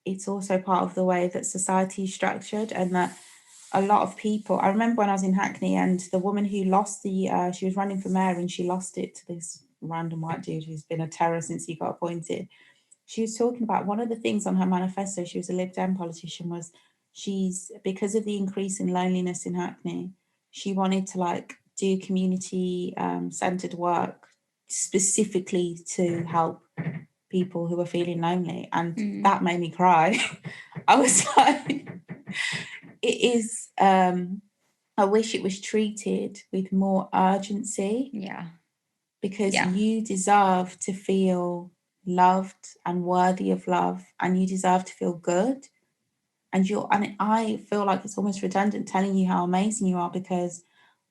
Speaker 2: it's also part of the way that society is structured, and that a lot of people, I remember when I was in Hackney and the woman who lost she was running for mayor and she lost it to this random white dude who's been a terror since he got appointed. She was talking about one of the things on her manifesto, she was a Lib Dem politician, was because of the increase in loneliness in Hackney, she wanted to like do community centered work specifically to help people who are feeling lonely. And that made me cry. I was like, it is, I wish it was treated with more urgency.
Speaker 1: Yeah.
Speaker 2: Because you deserve to feel loved and worthy of love, and you deserve to feel good. And I feel like it's almost redundant telling you how amazing you are, because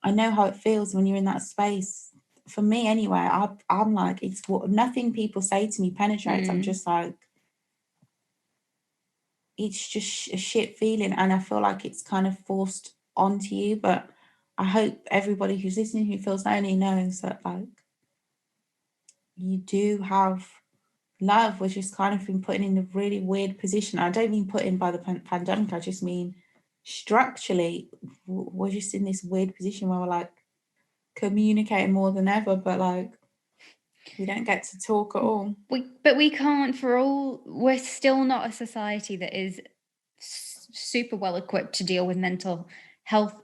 Speaker 2: I know how it feels when you're in that space. For me anyway, I'm like, it's what nothing people say to me penetrates. I'm just like, it's just a shit feeling, and I feel like it's kind of forced onto you. But I hope everybody who's listening who feels lonely knows that, like, you do have love. We're just kind of been put in a really weird position. I don't mean put in by the pandemic. I just mean structurally, we're just in this weird position where we're like communicating more than ever, but like we don't get to talk at all.
Speaker 1: We can't we're still not a society that is super well equipped to deal with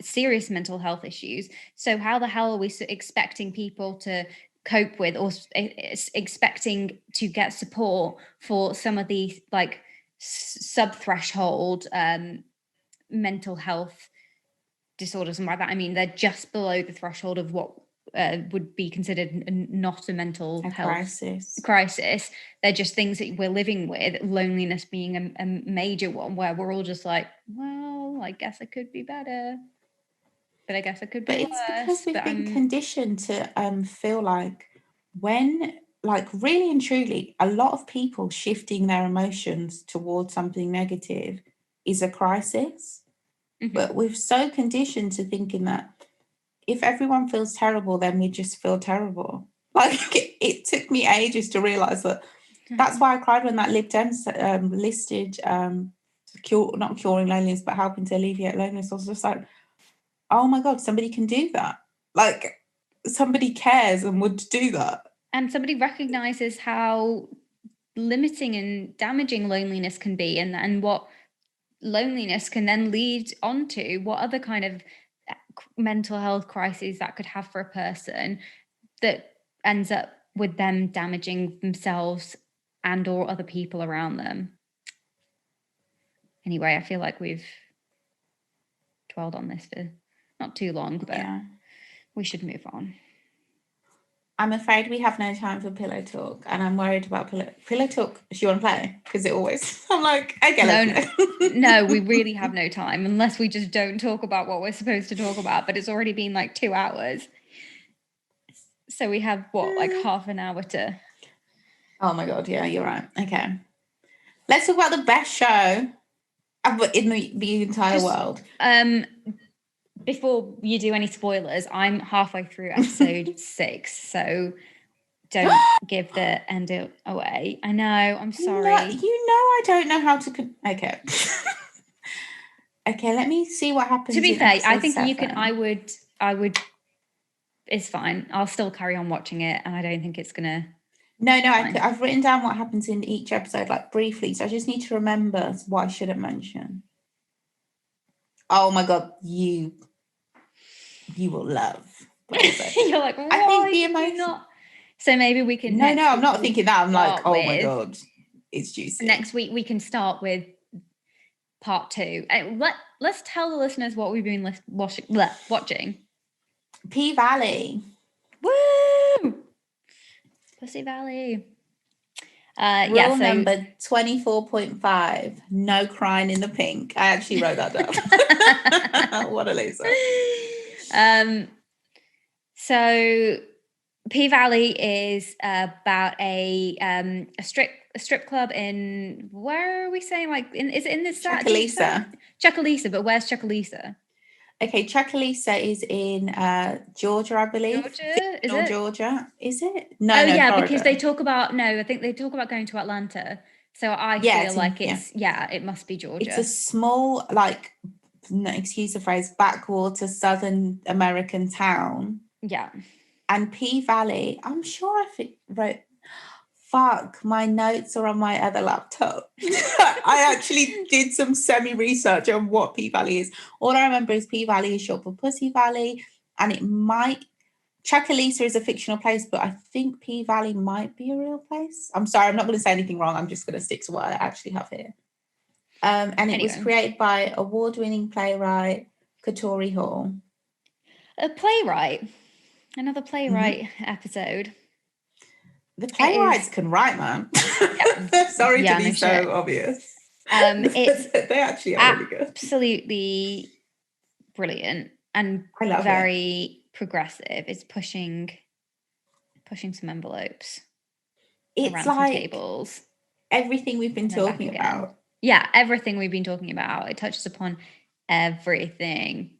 Speaker 1: serious mental health issues. So how the hell are we expecting people to cope with, or expecting to get support for some of these like sub-threshold mental health disorders and like that? I mean, they're just below the threshold of what would be considered not a mental health crisis. They're just things that we're living with, loneliness being a major one, where we're all just like, well, I guess it could be better, but I guess it could be worse.
Speaker 2: But it's because we've been conditioned to feel like, when, like, really and truly, a lot of people shifting their emotions towards something negative is a crisis. Mm-hmm. But we're so conditioned to thinking that if everyone feels terrible, then we just feel terrible. Like, it took me ages to realise that. Mm-hmm. That's why I cried when that Lib Dems listed not curing loneliness, but helping to alleviate loneliness. I was just like, oh my God, somebody can do that. Like, somebody cares and would do that.
Speaker 1: And somebody recognises how limiting and damaging loneliness can be, and what loneliness can then lead on to, what other kind of mental health crises that could have for a person that ends up with them damaging themselves and or other people around them. Anyway, I feel like we've dwelled on this for not too long, but we should move on.
Speaker 2: I'm afraid we have no time for pillow talk, and I'm worried about pillow talk. Do you want to play? Because it always, I'm like, okay,
Speaker 1: no, we really have no time unless we just don't talk about what we're supposed to talk about. But it's already been like 2 hours, so we have like half an hour to.
Speaker 2: Oh my God, yeah, you're right. Okay, let's talk about the best show in the entire world.
Speaker 1: Before you do any spoilers, I'm halfway through episode 6, so don't give the end away. I know, I'm sorry.
Speaker 2: No, I don't know how to... Okay. Okay, let me see what happens.
Speaker 1: To be fair, I think 7. You can... I would... It's fine. I'll still carry on watching it, and I don't think it's going to...
Speaker 2: No, I've written down what happens in each episode, like, briefly, so I just need to remember what I shouldn't mention. Oh my God, you will love.
Speaker 1: You're like, why? I think the emotion. Not? So maybe we can.
Speaker 2: No, I'm not thinking that. I'm like, oh my God, it's juicy.
Speaker 1: Next week we can start with part 2. Let's tell the listeners what we've been watching.
Speaker 2: P-Valley.
Speaker 1: Woo! Pussy Valley.
Speaker 2: Rule number 24.5. No crying in the pink. I actually wrote that down. What a loser.
Speaker 1: So P-Valley is about a strip club in, where are we saying, like, is it in this
Speaker 2: Chucalissa?
Speaker 1: Chucalissa, but where's Chucalissa?
Speaker 2: Okay, Chucalissa is in Georgia, I believe.
Speaker 1: Georgia? Is it?
Speaker 2: Georgia. Is it? No,
Speaker 1: yeah,
Speaker 2: Florida.
Speaker 1: Because they talk about, I think they talk about going to Atlanta. So I feel like it must be Georgia.
Speaker 2: It's a small, like, excuse the phrase, backwater Southern American town.
Speaker 1: Yeah.
Speaker 2: And P-Valley, I'm sure I wrote, fuck, my notes are on my other laptop. I actually did some semi-research on what P-Valley is. All I remember is P-Valley is short for Pussy Valley, and Chucalissa is a fictional place, but I think P-Valley might be a real place. I'm sorry, I'm not going to say anything wrong. I'm just going to stick to what I actually have here. And it was created by award-winning playwright Katori Hall.
Speaker 1: A playwright? Another playwright episode.
Speaker 2: The playwrights can write, man. Sorry to be so obvious.
Speaker 1: It's
Speaker 2: they actually are really good.
Speaker 1: Absolutely brilliant and very progressive. It's pushing some envelopes.
Speaker 2: It's
Speaker 1: around
Speaker 2: like
Speaker 1: some tables.
Speaker 2: Everything we've been talking about.
Speaker 1: Yeah, everything we've been talking about. It touches upon everything.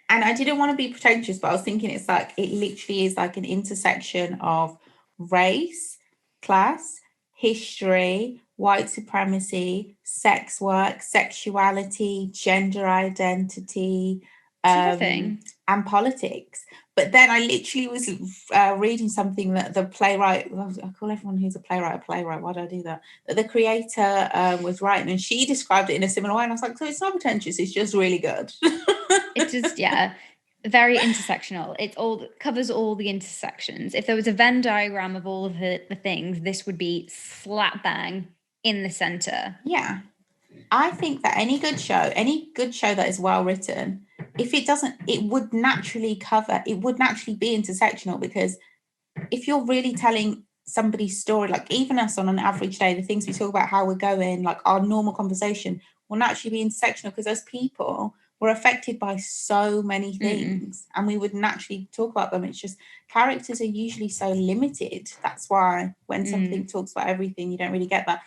Speaker 2: And I didn't want to be pretentious, but I was thinking it literally is like an intersection of race, class, history, white supremacy, sex work, sexuality, gender identity, and politics. But then I literally was reading something that the playwright, I call everyone who's a playwright. Why do I do that? That the creator was writing, and she described it in a similar way. And I was like, so it's not pretentious, it's just really good.
Speaker 1: It's just, very intersectional. It covers all the intersections. If there was a Venn diagram of all of the things, this would be slap bang in the center.
Speaker 2: Yeah. I think that any good show that is well written, if it doesn't, it would naturally be intersectional, because if you're really telling somebody's story, like even us on an average day, the things we talk about, how we're going, like our normal conversation will naturally be intersectional, because as people, we're affected by so many things and we would naturally talk about them. It's just characters are usually so limited. That's why when something talks about everything, you don't really get that.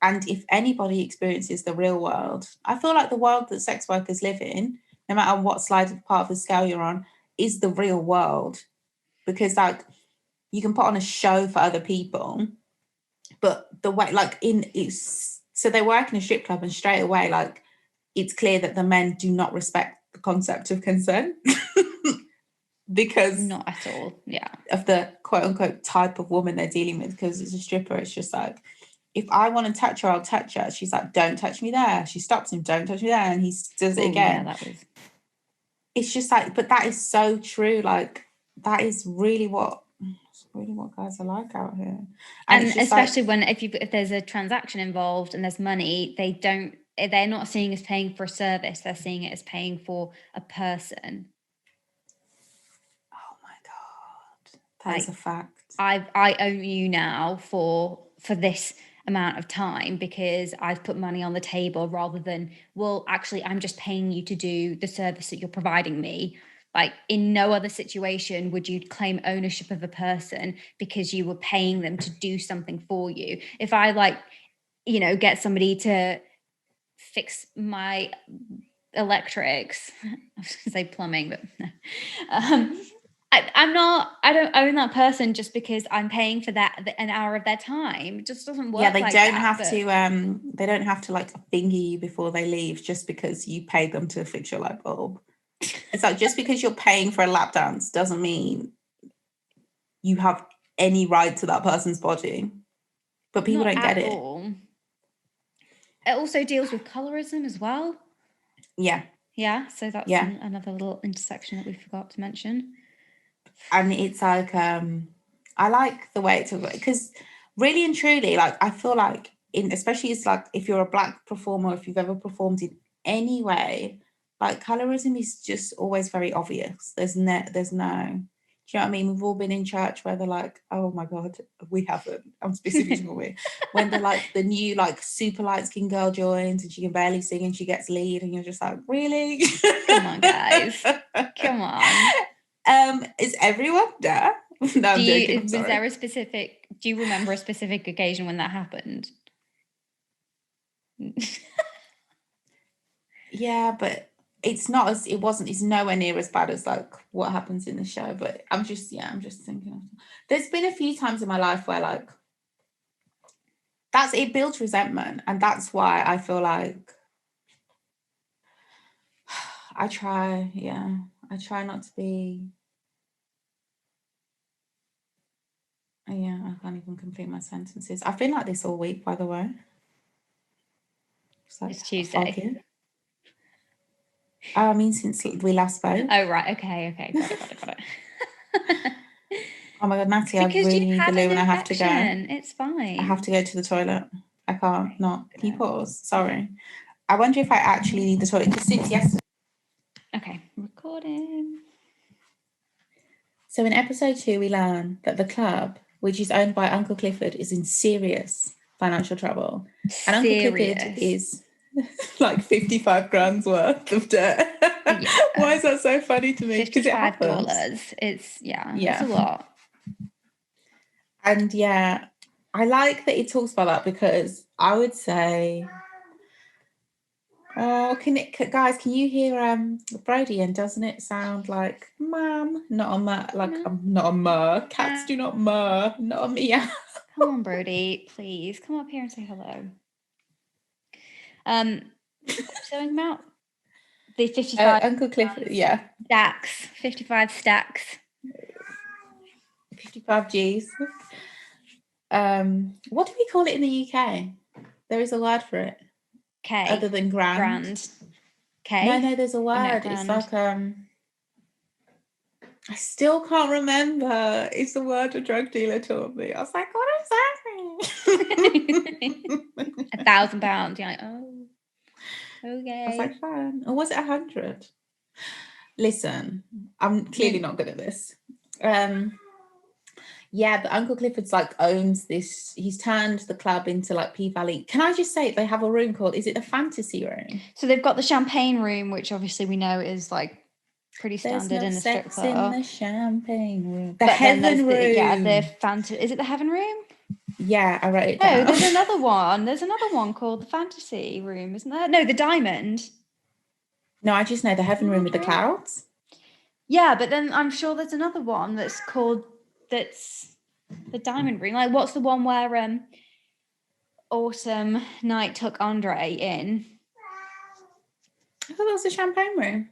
Speaker 2: And if anybody experiences the real world, I feel like the world that sex workers live in, no matter what part of the scale you're on, is the real world. Because like you can put on a show for other people, but the way so they work in a strip club and straight away, like it's clear that the men do not respect the concept of consent because
Speaker 1: not at all. Yeah.
Speaker 2: Of the quote unquote type of woman they're dealing with, because it's a stripper. It's just like, if I want to touch her, I'll touch her. She's like, don't touch me there. She stops him, don't touch me there. And he does it again.
Speaker 1: Yeah,
Speaker 2: it's just like, but that is so true. Like that is really what guys are like out here.
Speaker 1: And especially if there's a transaction involved and there's money, they're not seeing as paying for a service, they're seeing it as paying for a person.
Speaker 2: Oh my God. That is a fact.
Speaker 1: I own you now for this amount of time because I've put money on the table, rather than, well, actually, I'm just paying you to do the service that you're providing me. Like in no other situation would you claim ownership of a person because you were paying them to do something for you. If I get somebody to fix my electrics, I was going to say plumbing, but I don't own that person just because I'm paying for an hour of their time. It just doesn't work.
Speaker 2: Yeah, they don't have to like finger you before they leave just because you paid them to fix your light bulb. It's like, just because you're paying for a lap dance doesn't mean you have any right to that person's body. But people don't get it.
Speaker 1: It also deals with colorism as well.
Speaker 2: Yeah.
Speaker 1: Yeah, so that's another little intersection that we forgot to mention.
Speaker 2: And it's like, I like the way it's, because really and truly, like, I feel like, especially it's like, if you're a Black performer, if you've ever performed in any way, like, colorism is just always very obvious. There's no, do you know what I mean? We've all been in church where they're like, oh my God, we haven't. I'm specifically for me. When they're like, the new, like, super light skin girl joins and she can barely sing and she gets lead, and you're just like, really?
Speaker 1: Come on, guys. Come on.
Speaker 2: Is everyone there? No, I'm joking. I'm sorry.
Speaker 1: Do you remember a specific occasion when that happened?
Speaker 2: Yeah, but it's nowhere near as bad as like what happens in the show. But I'm just thinking, there's been a few times in my life where like it builds resentment, and that's why I feel like I try not to be. Yeah, I can't even complete my sentences. I've been like this all week, by the way.
Speaker 1: It's Tuesday.
Speaker 2: I mean, since we last spoke.
Speaker 1: Oh, right. Okay. Got it.
Speaker 2: Oh my God, Natalie, I really need the loo and I have to go.
Speaker 1: It's fine.
Speaker 2: I have to go to the toilet. I can't not. Can you pause? Sorry. I wonder if I actually need the toilet, because since yesterday.
Speaker 1: Okay, recording.
Speaker 2: So in episode 2, we learn that the club, which is owned by Uncle Clifford, is in serious financial trouble. And Uncle Clifford is like 55 grand's worth of debt. Yeah. Why is that so funny to me? Because it happens.
Speaker 1: It's a lot.
Speaker 2: And yeah, I like that it talks about that, because I would say Oh, guys, can you hear Brody? And doesn't it sound like mum? Not a mur, like not a mur. Cats do not mur, not a meow.
Speaker 1: Come on, Brody, please come up here and say hello. Showing about the 55
Speaker 2: Uncle Clifford, yeah.
Speaker 1: Stacks, 55 stacks.
Speaker 2: 55 G's. What do we call it in the UK? There is a word for it.
Speaker 1: K.
Speaker 2: Other than grand.
Speaker 1: K.
Speaker 2: No, there's a word. It's like I still can't remember. It's the word a drug dealer taught me. I was like, what is that?
Speaker 1: £1,000. You're like, oh, okay.
Speaker 2: I was like, fine. Or was it 100? Listen, I'm clearly not good at this. Yeah, but Uncle Clifford's like owns this. He's turned the club into like P-Valley. Can I just say they have a room called, is it the Fantasy Room?
Speaker 1: So they've got the champagne room, which obviously we know is like pretty standard in a strip club.
Speaker 2: In the champagne room. The Heaven Room.
Speaker 1: Is it the Heaven Room?
Speaker 2: Yeah, I wrote it down.
Speaker 1: No, there's another one. There's another one called the Fantasy Room, isn't there? No, the Diamond.
Speaker 2: No, I just know the Heaven Room with the clouds.
Speaker 1: Yeah, but then I'm sure there's another one that's the Diamond Room. Like, what's the one where Autumn Night took Andre in?
Speaker 2: I thought that was the Champagne Room.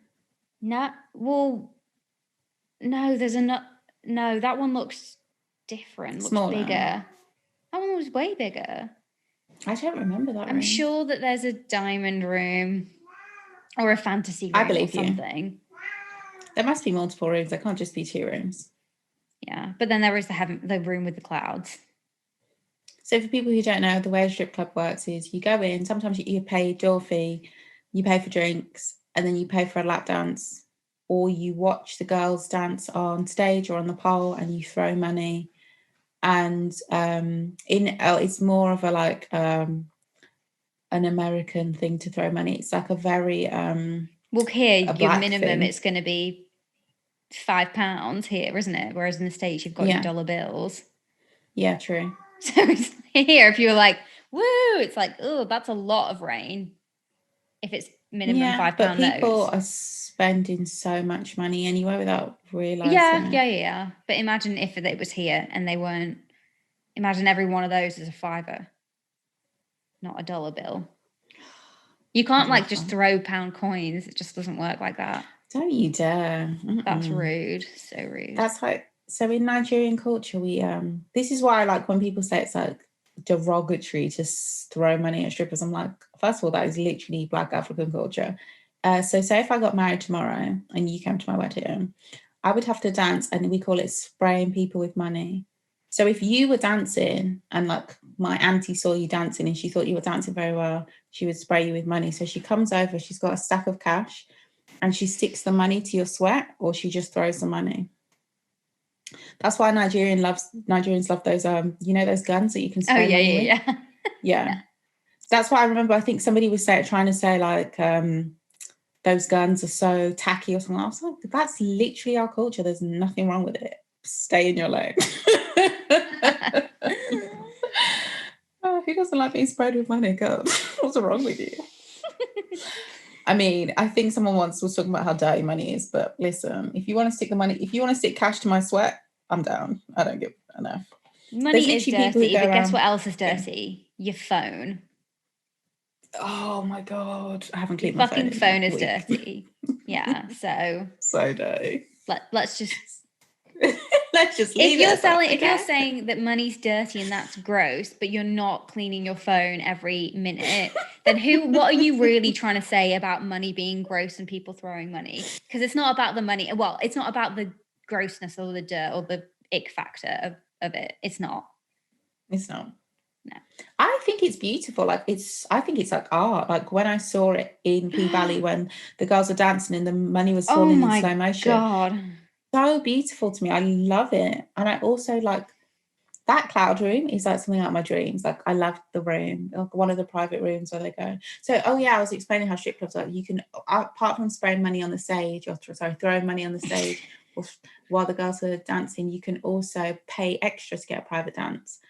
Speaker 1: No, well, no, no, that one looks different. Looks smaller. Bigger. That one was way bigger.
Speaker 2: I don't remember that room.
Speaker 1: I'm sure that there's a Diamond Room or a Fantasy Room. I believe or something. You.
Speaker 2: There must be multiple rooms. There can't just be 2 rooms.
Speaker 1: Yeah, but then there is the room with the clouds.
Speaker 2: So for people who don't know, the way a strip club works is you go in, sometimes you pay door fee, you pay for drinks, and then you pay for a lap dance, or you watch the girls dance on stage or on the pole and you throw money. And it's more of a like an American thing to throw money. It's like a very
Speaker 1: well, here your minimum it's going to be £5 here, isn't it? Whereas in the States you've got your dollar bills.
Speaker 2: Yeah, true.
Speaker 1: So here, if you're like, woo, it's like, oh, that's a lot of rain. If it's minimum £5
Speaker 2: but people are spending so much money anyway without realizing.
Speaker 1: Yeah. But imagine if it was here and they weren't. Imagine every one of those is a £5, not a dollar bill. You can't like just throw pound coins. It just doesn't work like that.
Speaker 2: Don't you dare.
Speaker 1: That's rude. So rude.
Speaker 2: That's like, so in Nigerian culture, we this is why I like when people say it's like derogatory to throw money at strippers. I'm like, first of all, that is literally Black African culture. So say if I got married tomorrow and you came to my wedding, I would have to dance, and we call it spraying people with money. So if you were dancing and like my auntie saw you dancing and she thought you were dancing very well, she would spray you with money. So she comes over, she's got a stack of cash and she sticks the money to your sweat, or she just throws the money. That's why Nigerians love those those guns that you can spray money with. Yeah. That's why I remember, I think somebody was trying to say like those guns are so tacky or something. I was like, that's literally our culture. There's nothing wrong with it. Stay in your lane. Oh, who doesn't like being sprayed with money? God, what's wrong with you? I mean, I think someone once was talking about how dirty money is, but listen, if you want to stick cash to my sweat, I'm down. I don't give enough.
Speaker 1: Money is dirty, but guess what else is dirty? Your phone.
Speaker 2: Oh my God. I haven't cleaned my phone.
Speaker 1: Fucking phone is dirty. Yeah, so
Speaker 2: dirty.
Speaker 1: Let's just
Speaker 2: leave it.
Speaker 1: If you're saying that money's dirty and that's gross, but you're not cleaning your phone every minute, then what are you really trying to say about money being gross and people throwing money? Because it's not about the money. Well, it's not about the grossness or the dirt or the ick factor of it. It's not.
Speaker 2: It's not.
Speaker 1: No.
Speaker 2: I think it's beautiful. I think it's like art. Like when I saw it in P-Valley when the girls were dancing and the money was falling in slow motion.
Speaker 1: Oh my God.
Speaker 2: So beautiful to me. I love it. And I also like that cloud room is like something like my dreams. Like I love the room, like one of the private rooms where they go. So, I was explaining how strip clubs are. You can, apart from spraying money on the stage, throwing money on the stage while the girls are dancing, you can also pay extra to get a private dance.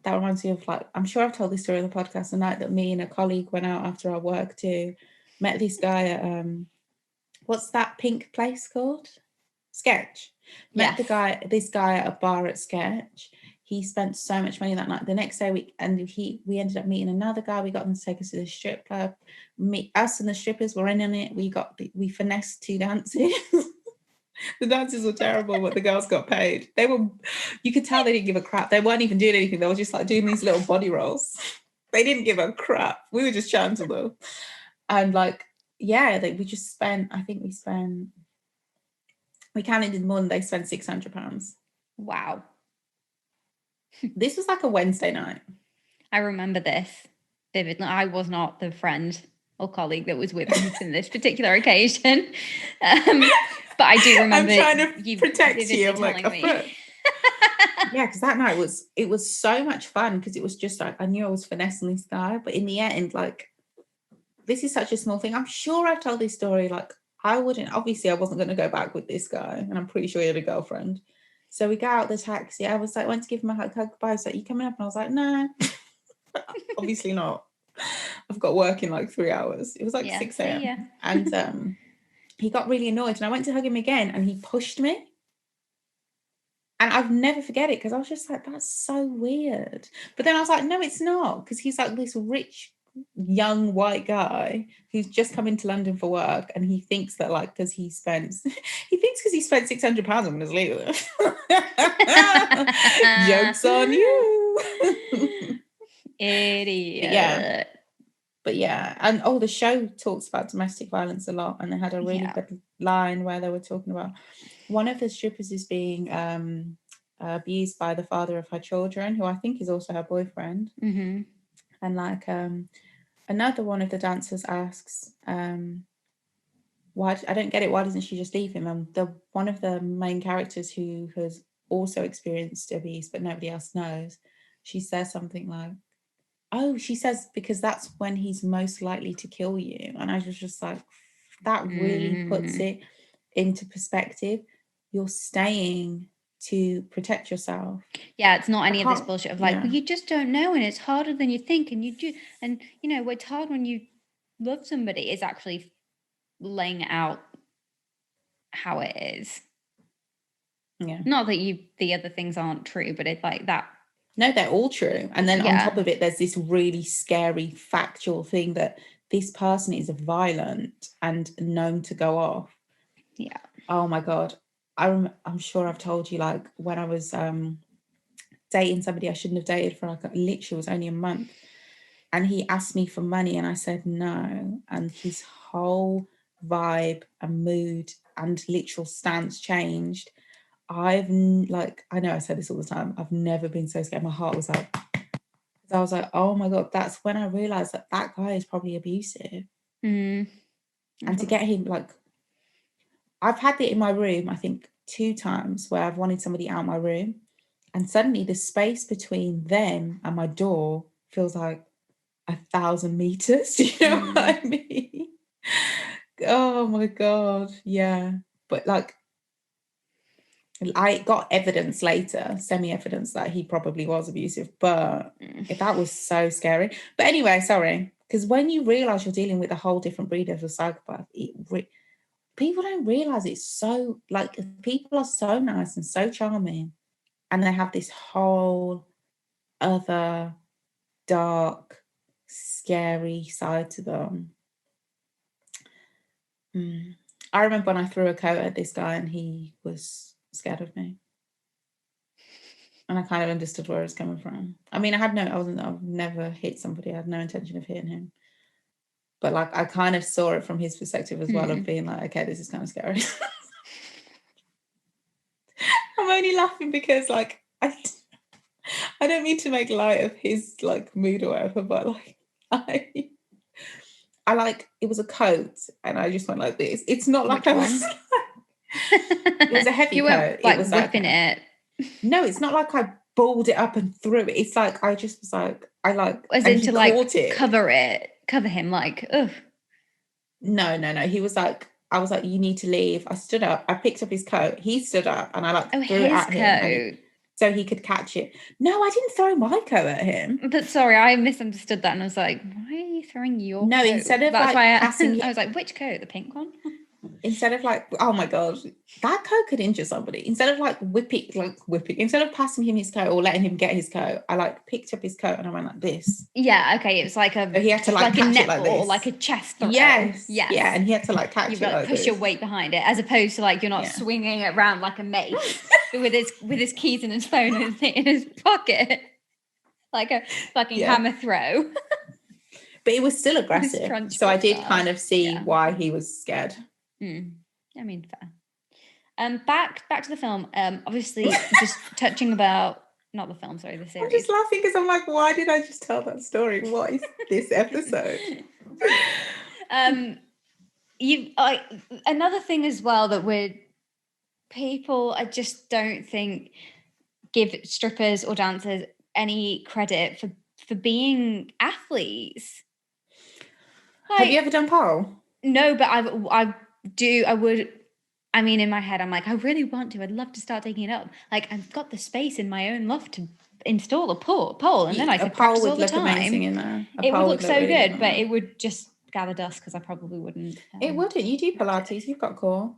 Speaker 2: that reminds me of, like, I'm sure I've told this story on the podcast, the night that me and a colleague went out after our work to met this guy at what's that Pynk place called? Sketch. Met this guy at a bar at Sketch. He spent so much money that night. The next day we ended up meeting another guy. We got them to take us to the strip club. Us and the strippers were in on it. We finessed 2 dances. The dances were terrible, but the girls got paid. You could tell they didn't give a crap. They weren't even doing anything. They were just like doing these little body rolls. They didn't give a crap. We were just chatting to them. And like, yeah, we counted more than they spent £600.
Speaker 1: Wow.
Speaker 2: This was like a Wednesday night.
Speaker 1: I remember this vividly. I was not the friend or colleague that was with us in this particular occasion. But I do remember.
Speaker 2: I'm trying to protect you. I'm like, yeah, because that night it was so much fun, because it was just like, I knew I was finessing this guy, but in the end, like, this is such a small thing. I'm sure I've told this story. Like, I wasn't going to go back with this guy, and I'm pretty sure he had a girlfriend. So we got out the taxi. I was like, went to give him a hug goodbye. So you coming up? And I was like, no, obviously not. I've got work in like 3 hours. It was like 6 a.m.
Speaker 1: Yeah.
Speaker 2: And he got really annoyed, and I went to hug him again, and he pushed me. And I've never forget it, because I was just like, that's so weird. But then I was like, no, it's not, because he's like this rich, young white guy who's just come into London for work, and he thinks that, like, because he spent £600, I'm going to leave it. Joke's on you.
Speaker 1: Idiot.
Speaker 2: But yeah, and the show talks about domestic violence a lot, and they had a really good line where they were talking about one of the strippers is being abused by the father of her children, who I think is also her boyfriend.
Speaker 1: Mm-hmm.
Speaker 2: And like another one of the dancers asks, why, I don't get it, why doesn't she just leave him? And one of the main characters who has also experienced abuse but nobody else knows, she says something like, she says, because that's when he's most likely to kill you. And I was just like, that really puts it into perspective. You're staying to protect yourself.
Speaker 1: Yeah, it's not any of this bullshit of like, well, you just don't know, and it's harder than you think, and you do, and you know, it's hard when you love somebody. Is actually laying out how it is.
Speaker 2: Yeah.
Speaker 1: Not that the other things aren't true, but it's like that.
Speaker 2: No, they're all true. And then on top of it, there's this really scary factual thing that this person is violent and known to go off.
Speaker 1: Yeah.
Speaker 2: Oh my God. I'm sure I've told you, like, when I was dating somebody I shouldn't have dated for, like, literally was only a month, and he asked me for money and I said no, and his whole vibe and mood and literal stance changed. I know I say this all the time, I've never been so scared. My heart was like, I was like, oh my God, that's when I realized that guy is probably abusive. And to get him, like, I've had it in my room, I think 2 times where I've wanted somebody out of my room, and suddenly the space between them and my door feels like 1,000 meters. Do you know what I mean? Oh my God. Yeah. But like, I got evidence later, semi-evidence, that he probably was abusive, but that was so scary. But anyway, sorry, because when you realize you're dealing with a whole different breed of a psychopath, people don't realize it's so, like, people are so nice and so charming, and they have this whole other dark, scary side to them. I remember when I threw a coat at this guy and he was scared of me, and I kind of understood where it was coming from. I mean, I've never hit somebody. I had no intention of hitting him, but like, I kind of saw it from his perspective as well, of being like, okay, this is kind of scary. I'm only laughing because, like, I don't mean to make light of his, like, mood or whatever, but like, I like, it was a coat and I just went like this. It's not like it was a heavy
Speaker 1: you
Speaker 2: coat.
Speaker 1: Like,
Speaker 2: it was
Speaker 1: whipping it.
Speaker 2: No, it's not like I balled it up and threw it. It's like, I just was like,
Speaker 1: as in to like cover him, like, ugh.
Speaker 2: No. He was like, I was like, you need to leave. I stood up, I picked up his coat. He stood up and I like threw it at him. so he could catch it. No, I didn't throw my coat at him.
Speaker 1: But sorry, I misunderstood that, and I was like, why are you throwing your coat?
Speaker 2: Instead of that's
Speaker 1: why I was like, which coat? The pink one?
Speaker 2: Instead of like, oh my God, that coat could injure somebody. Instead of like whipping, instead of passing him his coat or letting him get his coat, I like picked up his coat and I went like this.
Speaker 1: Yeah, okay. It was like a,
Speaker 2: so he had to like catch
Speaker 1: a
Speaker 2: it like this.
Speaker 1: Or like a chest throw.
Speaker 2: Yes. Yeah, and he had to like catch
Speaker 1: You've
Speaker 2: it.
Speaker 1: got to
Speaker 2: like
Speaker 1: push
Speaker 2: this.
Speaker 1: your weight behind it, as opposed to like you're not swinging it around like a mace with his keys and his phone in his pocket, like a fucking hammer throw.
Speaker 2: But it was still aggressive, so I did kind of see why he was scared.
Speaker 1: I mean, fair. Back to the film. Obviously, just touching about not the film, sorry, the series.
Speaker 2: I'm just laughing because I'm like, why did I just tell that story? What is this episode?
Speaker 1: Another thing as well that people, I just don't think give strippers or dancers any credit for being athletes.
Speaker 2: Like, have you ever done pole?
Speaker 1: No, but I would. I mean, in my head, I'm like, I really want to. I'd love to start taking it up. Like, I've got the space in my own loft to install a pole, and then I could practice all the time.
Speaker 2: Amazing in there.
Speaker 1: It would look so good, but it would just gather dust because I probably wouldn't.
Speaker 2: It wouldn't. You do Pilates. You've got core.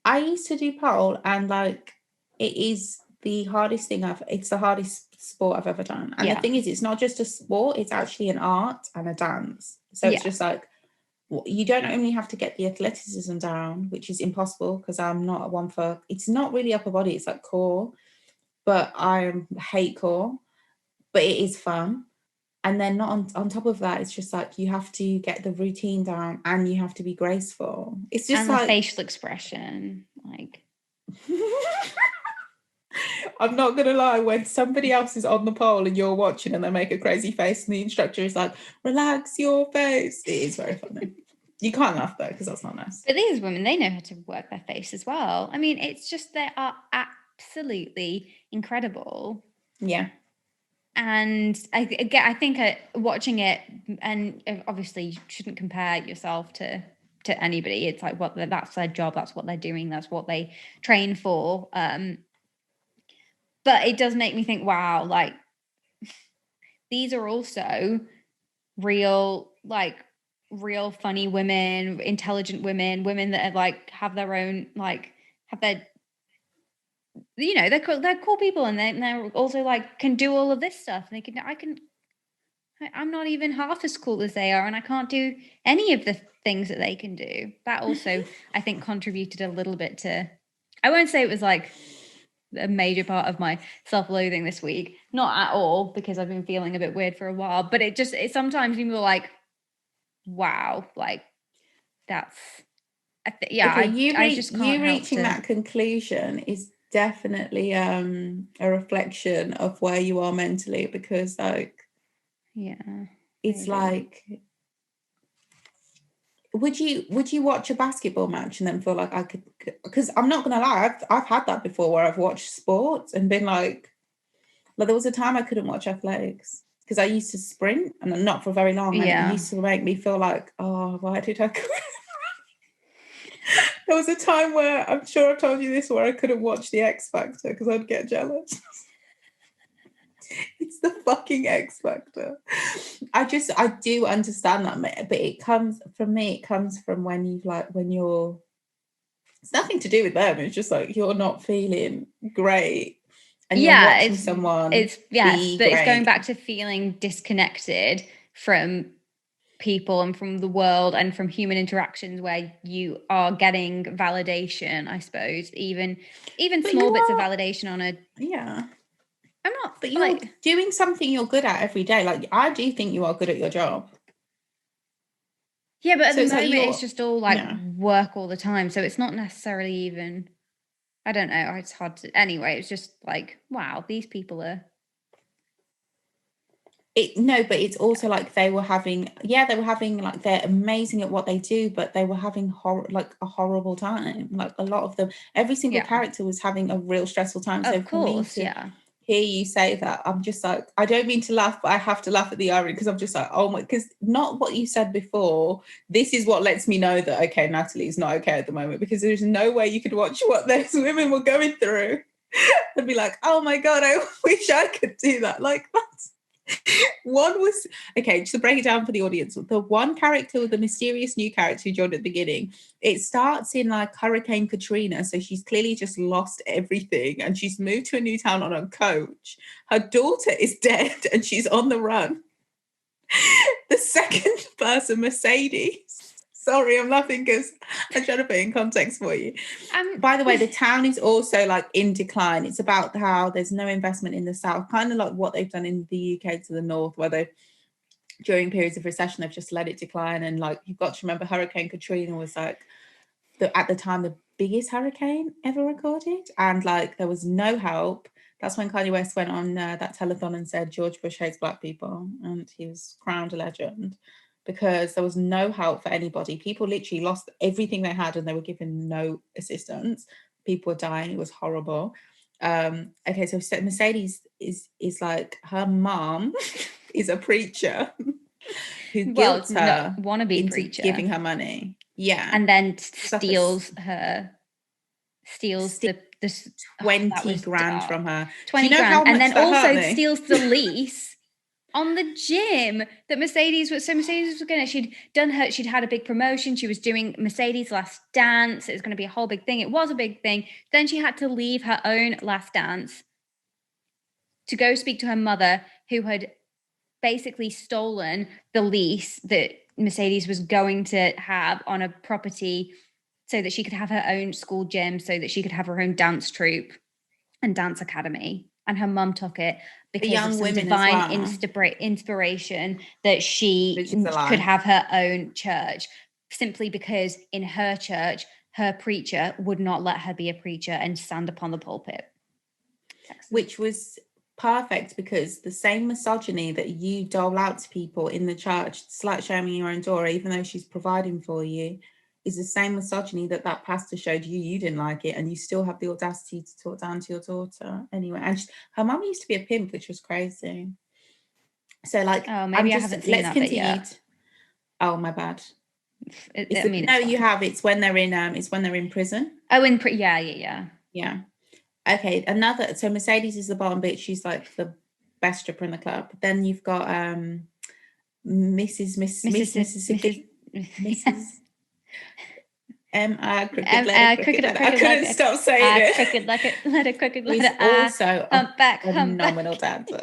Speaker 2: I used to do pole, and like, it is the hardest thing it's the hardest sport I've ever done. And the thing is, it's not just a sport; it's actually an art and a dance. So it's just like, you don't only have to get the athleticism down, which is impossible because I'm not one for, it's not really upper body, it's like core, but I hate core, but it is fun. And then not on top of that, it's just like, you have to get the routine down and you have to be graceful. It's just
Speaker 1: and
Speaker 2: like
Speaker 1: the facial expression, like.
Speaker 2: I'm not gonna lie, when somebody else is on the pole and you're watching and they make a crazy face and the instructor is like, relax your face, it is very funny. You can't laugh though, because that's not nice.
Speaker 1: But these women, they know how to work their face as well. I mean, it's just, they are absolutely incredible.
Speaker 2: Yeah.
Speaker 1: And I think watching it, and obviously you shouldn't compare yourself to anybody. It's like, that's their job, that's what they're doing, that's what they train for. But it does make me think, wow, like, these are also real funny women, intelligent women that are like, have their own, like, have their, you know, they're cool people, and they're also like, can do all of this stuff. And I'm not even half as cool as they are, and I can't do any of the things that they can do. That also, I think, contributed a little bit to, I won't say it was like a major part of my self-loathing this week, not at all, because I've been feeling a bit weird for a while, but it sometimes people are like, wow, like, that's I just can't
Speaker 2: you reaching that conclusion is definitely a reflection of where you are mentally, because like, it's like, would you watch a basketball match and then feel like I could, because I'm not gonna lie, I've had that before where I've watched sports and been like there was a time I couldn't watch athletics because I used to sprint, and not for very long, and it used to make me feel like, oh, why did I quit? There was a time where, I'm sure I've told you this, where I couldn't watch the X Factor because I'd get jealous. It's the fucking X Factor. I do understand that, but it comes from when it's nothing to do with them, it's just like, you're not feeling great and you're watching someone
Speaker 1: it's going back to feeling disconnected from people and from the world and from human interactions, where you are getting validation, I suppose, even small bits of validation on a I'm not,
Speaker 2: but you're doing something you're good at every day. Like, I do think you are good at your job.
Speaker 1: Yeah, but at the moment it's just all like work all the time, so it's not necessarily even, I don't know, it's hard to, anyway, it's just like, wow, these people are
Speaker 2: but it's also like they were having like, they're amazing at what they do, but they were having a horrible time. Like, a lot of them, every single character was having a real stressful time. So
Speaker 1: of course,
Speaker 2: hear you say that, I'm just like, I don't mean to laugh, but I have to laugh at the irony, because I'm just like, oh my, because not what you said before, this is what lets me know that, okay, Natalie's not okay at the moment, because there's no way you could watch what those women were going through. I'd be like, oh my God, I wish I could do that. Like, that's one was okay. Just to break it down for the audience, the one character, the mysterious new character who joined at the beginning, it starts in like Hurricane Katrina, so she's clearly just lost everything and she's moved to a new town on a coach. Her daughter is dead and she's on the run. The second person, Mercedes. Sorry, I'm laughing because I'm trying to put it in context for you. By the way, the town is also like in decline. It's about how there's no investment in the south, kind of like what they've done in the UK to the north, where they, during periods of recession, they've just let it decline. And like, you've got to remember, Hurricane Katrina was like at the time the biggest hurricane ever recorded, and like there was no help. That's when Kanye West went on that telethon and said George Bush hates black people, and he was crowned a legend. Because there was no help for anybody. People literally lost everything they had and they were given no assistance. People were dying. It was horrible. Okay, so Mercedes is like, her mom is a preacher who guilts her
Speaker 1: wannabe
Speaker 2: into
Speaker 1: preacher,
Speaker 2: giving her money. Yeah.
Speaker 1: And then steals the
Speaker 2: 20 grand from her.
Speaker 1: 20 grand. And then also steals the lease on the gym that Mercedes was. So Mercedes was she'd had a big promotion. She was doing Mercedes' Last Dance. It was going to be a whole big thing. It was a big thing. Then she had to leave her own last dance to go speak to her mother, who had basically stolen the lease that Mercedes was going to have on a property so that she could have her own school gym, so that she could have her own dance troupe and dance academy. And her mum took it because of some divine inspiration that she could have her own church, simply because in her church, her preacher would not let her be a preacher and stand upon the pulpit.
Speaker 2: Which was perfect, because the same misogyny that you dole out to people in the church, slut shaming your own daughter, even though she's providing for you, is the same misogyny that pastor showed you. You didn't like it, and you still have the audacity to talk down to your daughter anyway. And her mum used to be a pimp, which was crazy. So like,
Speaker 1: maybe I haven't seen that bit yet.
Speaker 2: Oh, my bad. You have. It's when they're in prison.
Speaker 1: Oh, yeah.
Speaker 2: Okay, another. So Mercedes is the bottom bitch. She's like the best stripper in the club. Then you've got Mrs. Crooked letter. I couldn't stop saying it.
Speaker 1: Crooked letter. Crooked letter.
Speaker 2: He's also a phenomenal dancer.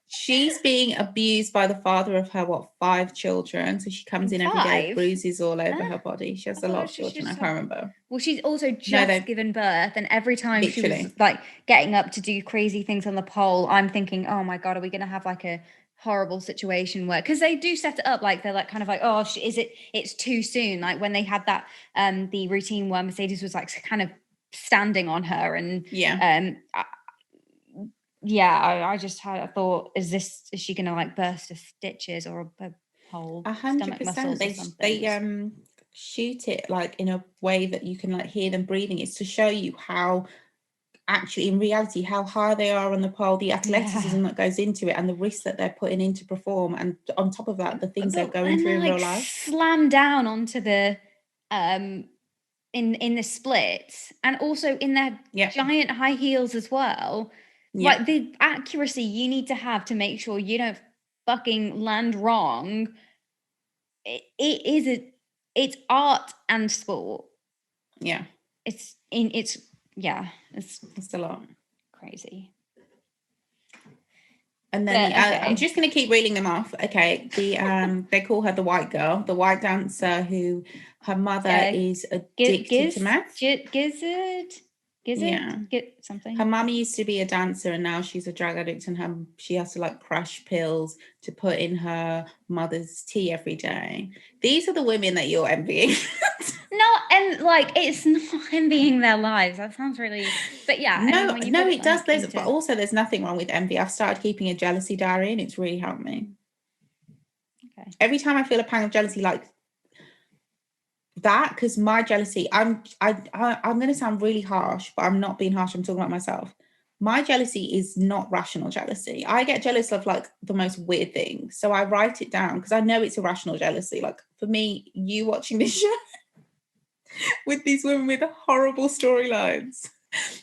Speaker 2: She's being abused by the father of her 5 children. So she comes in every day with bruises all over her body. She has a lot of children. I can't remember.
Speaker 1: Well, she's also just given birth, and every time she was like getting up to do crazy things on the pole, I'm thinking, oh my God, are we going to have like a horrible situation where, because they do set it up like they're like kind of like, oh, it's too soon, like when they had that the routine where Mercedes was like kind of standing on her, and I just had a thought, is she gonna like burst her stitches or a whole
Speaker 2: 100%. They shoot it like in a way that you can like hear them breathing. It's to show you how actually in reality how high they are on the pole, the athleticism that goes into it, and the risk that they're putting in to perform, and on top of that the things they're going through in real life.
Speaker 1: Slam down onto the in the splits, and also in their giant high heels as well. Like the accuracy you need to have to make sure you don't fucking land wrong. It's art and sport.
Speaker 2: Yeah.
Speaker 1: It's
Speaker 2: a lot.
Speaker 1: Crazy.
Speaker 2: And then I'm just going to keep reeling them off. Okay, they call her the white girl, the white dancer, who her mother is addicted to meth.
Speaker 1: Get something.
Speaker 2: Her mummy used to be a dancer, and now she's a drug addict, and she has to like crush pills to put in her mother's tea every day. These are the women that you're envying.
Speaker 1: No, and like it's not envying their lives. That sounds really, but yeah.
Speaker 2: No, it does. But also, there's nothing wrong with envy. I've started keeping a jealousy diary, and it's really helped me. Okay. Every time I feel a pang of jealousy, like that, because my jealousy, I'm going to sound really harsh, but I'm not being harsh. I'm talking about myself. My jealousy is not rational jealousy. I get jealous of like the most weird things. So I write it down because I know it's irrational jealousy. Like for me, you watching this show with these women with horrible storylines.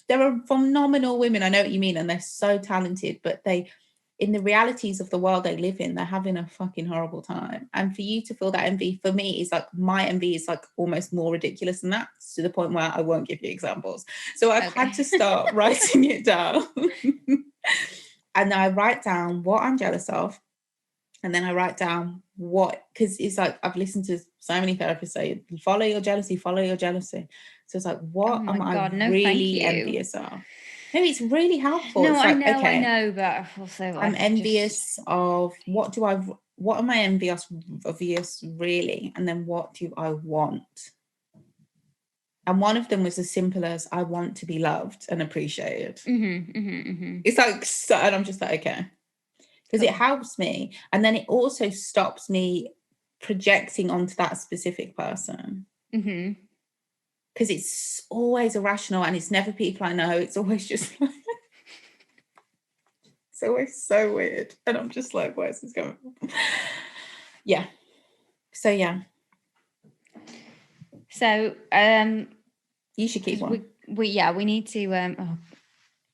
Speaker 2: There are phenomenal women, I know what you mean, and they're so talented, but they, in the realities of the world they live in, they're having a fucking horrible time. And for you to feel that envy, for me, is like, my envy is like almost more ridiculous than that, to the point where I won't give you examples. So I've had to start writing it down. And I write down what I'm jealous of. And then I write down what, because it's like, I've listened to so many therapists say, follow your jealousy, follow your jealousy. So it's like, what am I really envious of? No, it's really helpful.
Speaker 1: No,
Speaker 2: it's like,
Speaker 1: I know, but also
Speaker 2: I'm envious of what am I envious really? And then what do I want? And one of them was as simple as, I want to be loved and appreciated. It's like, so, and I'm just like, okay. Because it helps me. And then it also stops me projecting onto that specific person. Because it's always irrational, and it's never people I know. It's always just like, it's always so weird. And I'm just like, where's this going? Yeah. So, yeah.
Speaker 1: So,
Speaker 2: you should keep one.
Speaker 1: We need to,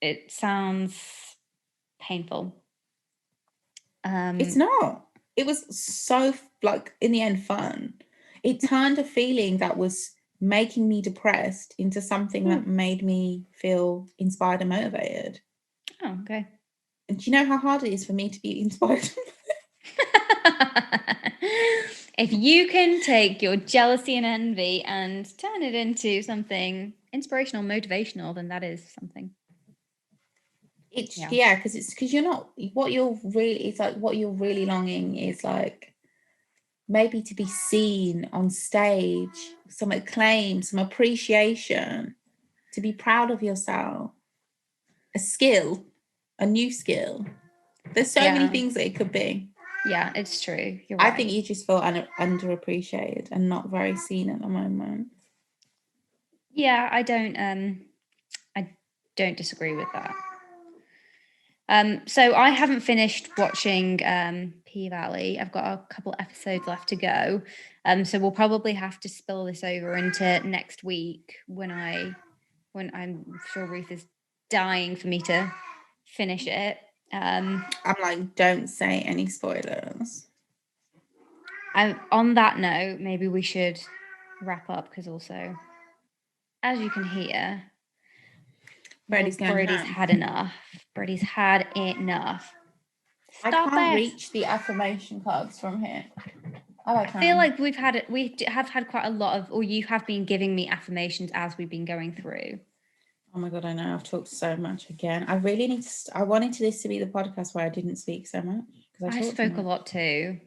Speaker 1: it sounds painful.
Speaker 2: It's not. It was so, like, in the end, fun. It turned a feeling that was making me depressed into something that made me feel inspired and motivated.
Speaker 1: Oh, okay.
Speaker 2: And do you know how hard it is for me to be inspired?
Speaker 1: If you can take your jealousy and envy and turn it into something inspirational, motivational, then that is something.
Speaker 2: It's because you're not, what you're really longing is like maybe to be seen on stage, some acclaim, some appreciation, to be proud of yourself, a skill, a new skill. There's so many things that it could be.
Speaker 1: Yeah, it's true. You're right.
Speaker 2: I think you just feel underappreciated and not very seen at the moment.
Speaker 1: Yeah, I don't disagree with that. So I haven't finished watching P-Valley. I've got a couple episodes left to go. So we'll probably have to spill this over into next week when I'm sure Ruth is dying for me to finish it.
Speaker 2: I'm like, don't say any spoilers.
Speaker 1: On that note, maybe we should wrap up, because also, as you can hear, Brady's had enough. Brady's had enough.
Speaker 2: I can't reach the affirmation cards from here.
Speaker 1: I feel like we have had quite a lot of, or you have been giving me affirmations as we've been going through.
Speaker 2: Oh my God, I know. I've talked so much again. I really need to, I wanted this to be the podcast where I didn't speak so much.
Speaker 1: I spoke a lot too.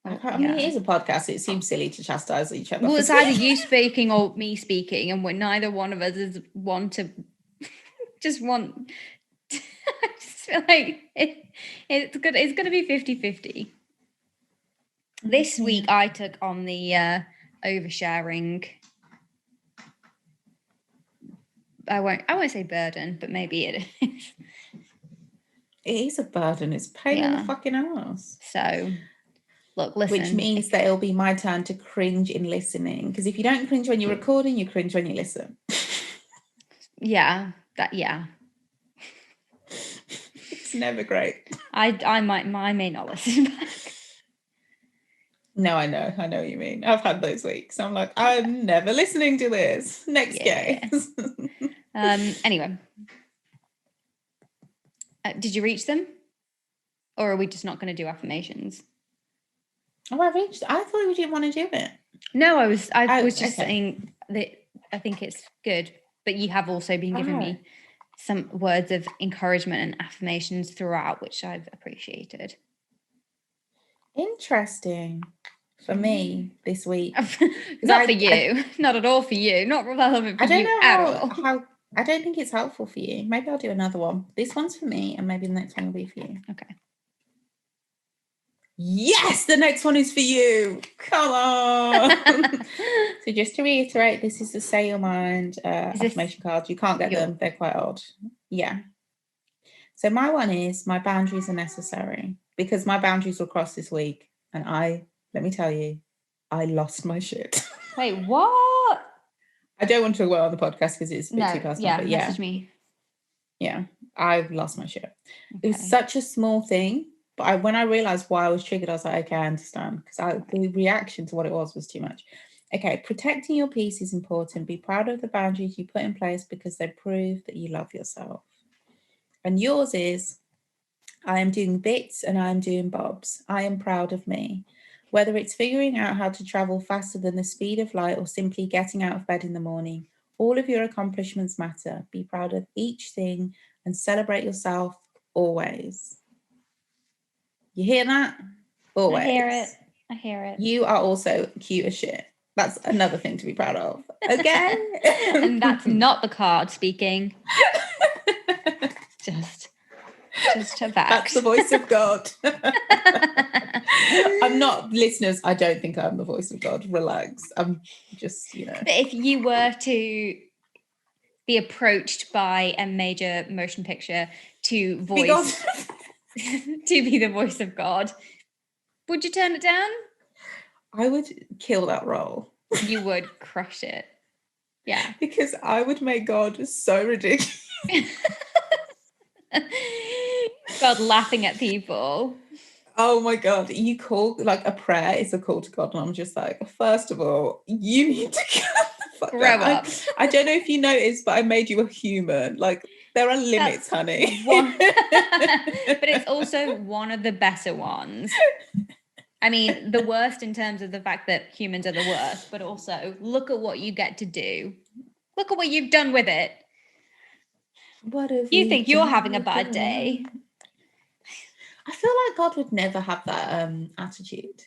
Speaker 2: I mean, it is a podcast. It seems silly to chastise each other.
Speaker 1: Well, it's either you speaking or me speaking, and neither one of us is one to just want. I just feel like it's good. It's going to be 50-50. This week, I took on the oversharing. I won't say burden, but maybe it is.
Speaker 2: It is a burden. It's pain in the fucking ass.
Speaker 1: So. Look, listen.
Speaker 2: Which means that it'll be my turn to cringe in listening. Because if you don't cringe when you're recording, you cringe when you listen.
Speaker 1: Yeah.
Speaker 2: It's never great.
Speaker 1: I may not listen back.
Speaker 2: No, I know what you mean. I've had those weeks. I'm like, I'm never listening to this. Next case.
Speaker 1: Anyway. Did you reach them? Or are we just not going to do affirmations?
Speaker 2: Oh, I thought you didn't want to do it.
Speaker 1: No, I was just saying that I think it's good, but you have also been giving me some words of encouragement and affirmations throughout, which I've appreciated.
Speaker 2: Interesting. For me this week.
Speaker 1: Not for you. Not at all for you. Not relevant for you at all.
Speaker 2: I don't think it's helpful for you. Maybe I'll do another one. This one's for me, and maybe the next one will be for you.
Speaker 1: Okay.
Speaker 2: Yes, the next one is for you. Come on. So just to reiterate, this is the Say Your Mind affirmation cards. You can't get them. They're quite old. Yeah. So my one is, my boundaries are necessary, because my boundaries were crossed this week. And let me tell you, I lost my shit.
Speaker 1: Wait, what?
Speaker 2: I don't want to talk about it on the podcast because it's a bit too personal.
Speaker 1: Yeah,
Speaker 2: but
Speaker 1: message me.
Speaker 2: Yeah, I've lost my shit. Okay. It was such a small thing, but when I realized why I was triggered, I was like, okay, I understand, because the reaction to what it was too much. Okay, protecting your peace is important. Be proud of the boundaries you put in place because they prove that you love yourself. And yours is, I am doing bits and I am doing bobs. I am proud of me. Whether it's figuring out how to travel faster than the speed of light or simply getting out of bed in the morning, all of your accomplishments matter. Be proud of each thing and celebrate yourself always. You hear that? Always.
Speaker 1: I hear it.
Speaker 2: You are also cute as shit. That's another thing to be proud of. Okay?
Speaker 1: And that's not the card speaking. Just a fact.
Speaker 2: That's the voice of God. I'm not, listeners, I don't think I'm the voice of God. Relax. I'm just,
Speaker 1: But if you were to be approached by a major motion picture to voice, to be the voice of God, would you turn it down?
Speaker 2: I would kill that role.
Speaker 1: You would crush it. Yeah.
Speaker 2: Because I would make God so ridiculous.
Speaker 1: God laughing at people.
Speaker 2: Oh my God. You call, like, a prayer is a call to God. And I'm just like, first of all, you need to
Speaker 1: grow up.
Speaker 2: I don't know if you noticed, but I made you a human. Like, there are limits, honey.
Speaker 1: But it's also one of the better ones. I mean, the worst in terms of the fact that humans are the worst, but also look at what you get to do. Look at what you've done with it.
Speaker 2: What have
Speaker 1: you think you're having a bad day?
Speaker 2: I feel like God would never have that attitude.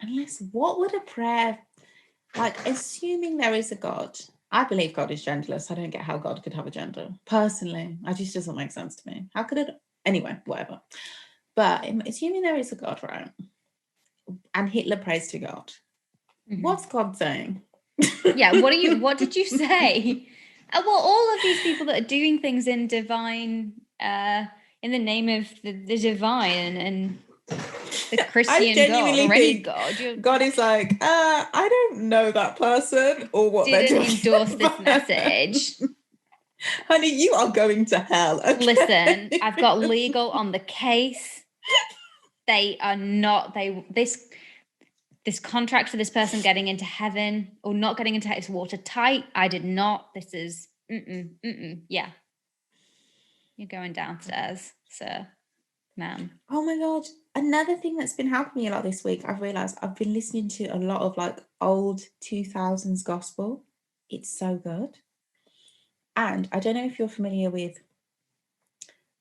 Speaker 2: Unless, what would a prayer, like, assuming there is a God, I believe God is genderless. I don't get how God could have a gender. Personally, it just doesn't make sense to me. How could it? Anyway, whatever. But assuming there is a God, right? And Hitler prays to God. Mm-hmm. What's God saying?
Speaker 1: Yeah, what did you say? Well, all of these people that are doing things in divine, in the name of the divine and the Christian God or any God.
Speaker 2: God is like, I don't know that person or what they're doing.
Speaker 1: Didn't endorse this message.
Speaker 2: Honey, you are going to hell. Okay?
Speaker 1: Listen, I've got legal on the case. They are not, this contract for this person getting into heaven or not getting into heaven is watertight. I did not. This is, yeah. You're going downstairs, sir, ma'am.
Speaker 2: Oh my God. Another thing that's been helping me a lot this week, I've realised I've been listening to a lot of like old 2000s gospel. It's so good. And I don't know if you're familiar with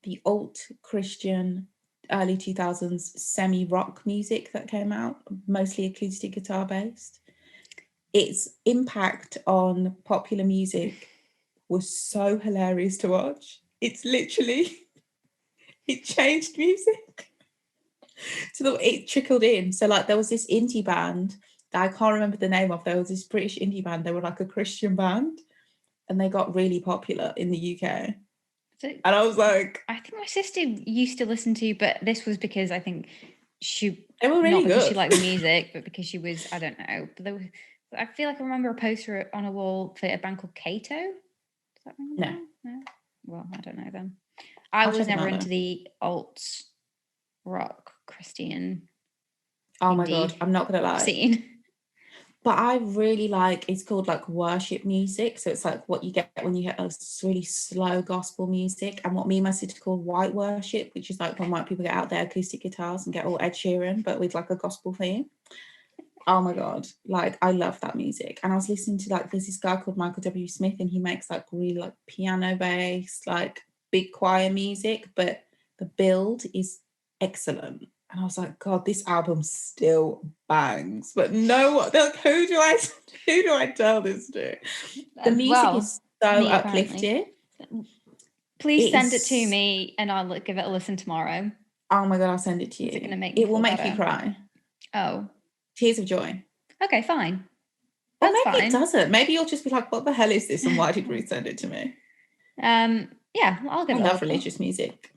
Speaker 2: the alt Christian early 2000s semi-rock music that came out, mostly acoustic guitar based. Its impact on popular music was so hilarious to watch. It's literally, it changed music. So it trickled in. So like there was this indie band that I can't remember the name of. There was this British indie band. They were like a Christian band and they got really popular in the UK. And I was like,
Speaker 1: I think my sister used to listen to, but this was because I think
Speaker 2: they were really
Speaker 1: not because
Speaker 2: good.
Speaker 1: She liked the music, but because she was, I don't know. But I feel like I remember a poster on a wall for a band called Kato. Does that ring a bell? No. Well, I don't know them. I was never into the alt rock Christian.
Speaker 2: Oh my God, I'm not gonna lie.
Speaker 1: Scene.
Speaker 2: But I really like, it's called like worship music. So it's like what you get when you get really slow gospel music, and what me and my sister call white worship, which is like when white people get out their acoustic guitars and get all Ed Sheeran, but with like a gospel theme. Oh my God, like I love that music. And I was listening to like, there's this guy called Michael W. Smith and he makes like really like piano based, like big choir music, but the build is excellent. And I was like, God, this album still bangs. But no, like, who do I tell this to? The music is so uplifting.
Speaker 1: Please send it to me and I'll give it a listen tomorrow.
Speaker 2: Oh my God, I'll send it to you.
Speaker 1: Is it going to make me
Speaker 2: will make you cry.
Speaker 1: Oh.
Speaker 2: Tears of joy.
Speaker 1: Okay, fine.
Speaker 2: Or maybe it doesn't. Maybe you'll just be like, what the hell is this? And why did Ruth send it to me?
Speaker 1: Yeah, I'll give it a
Speaker 2: love religious music.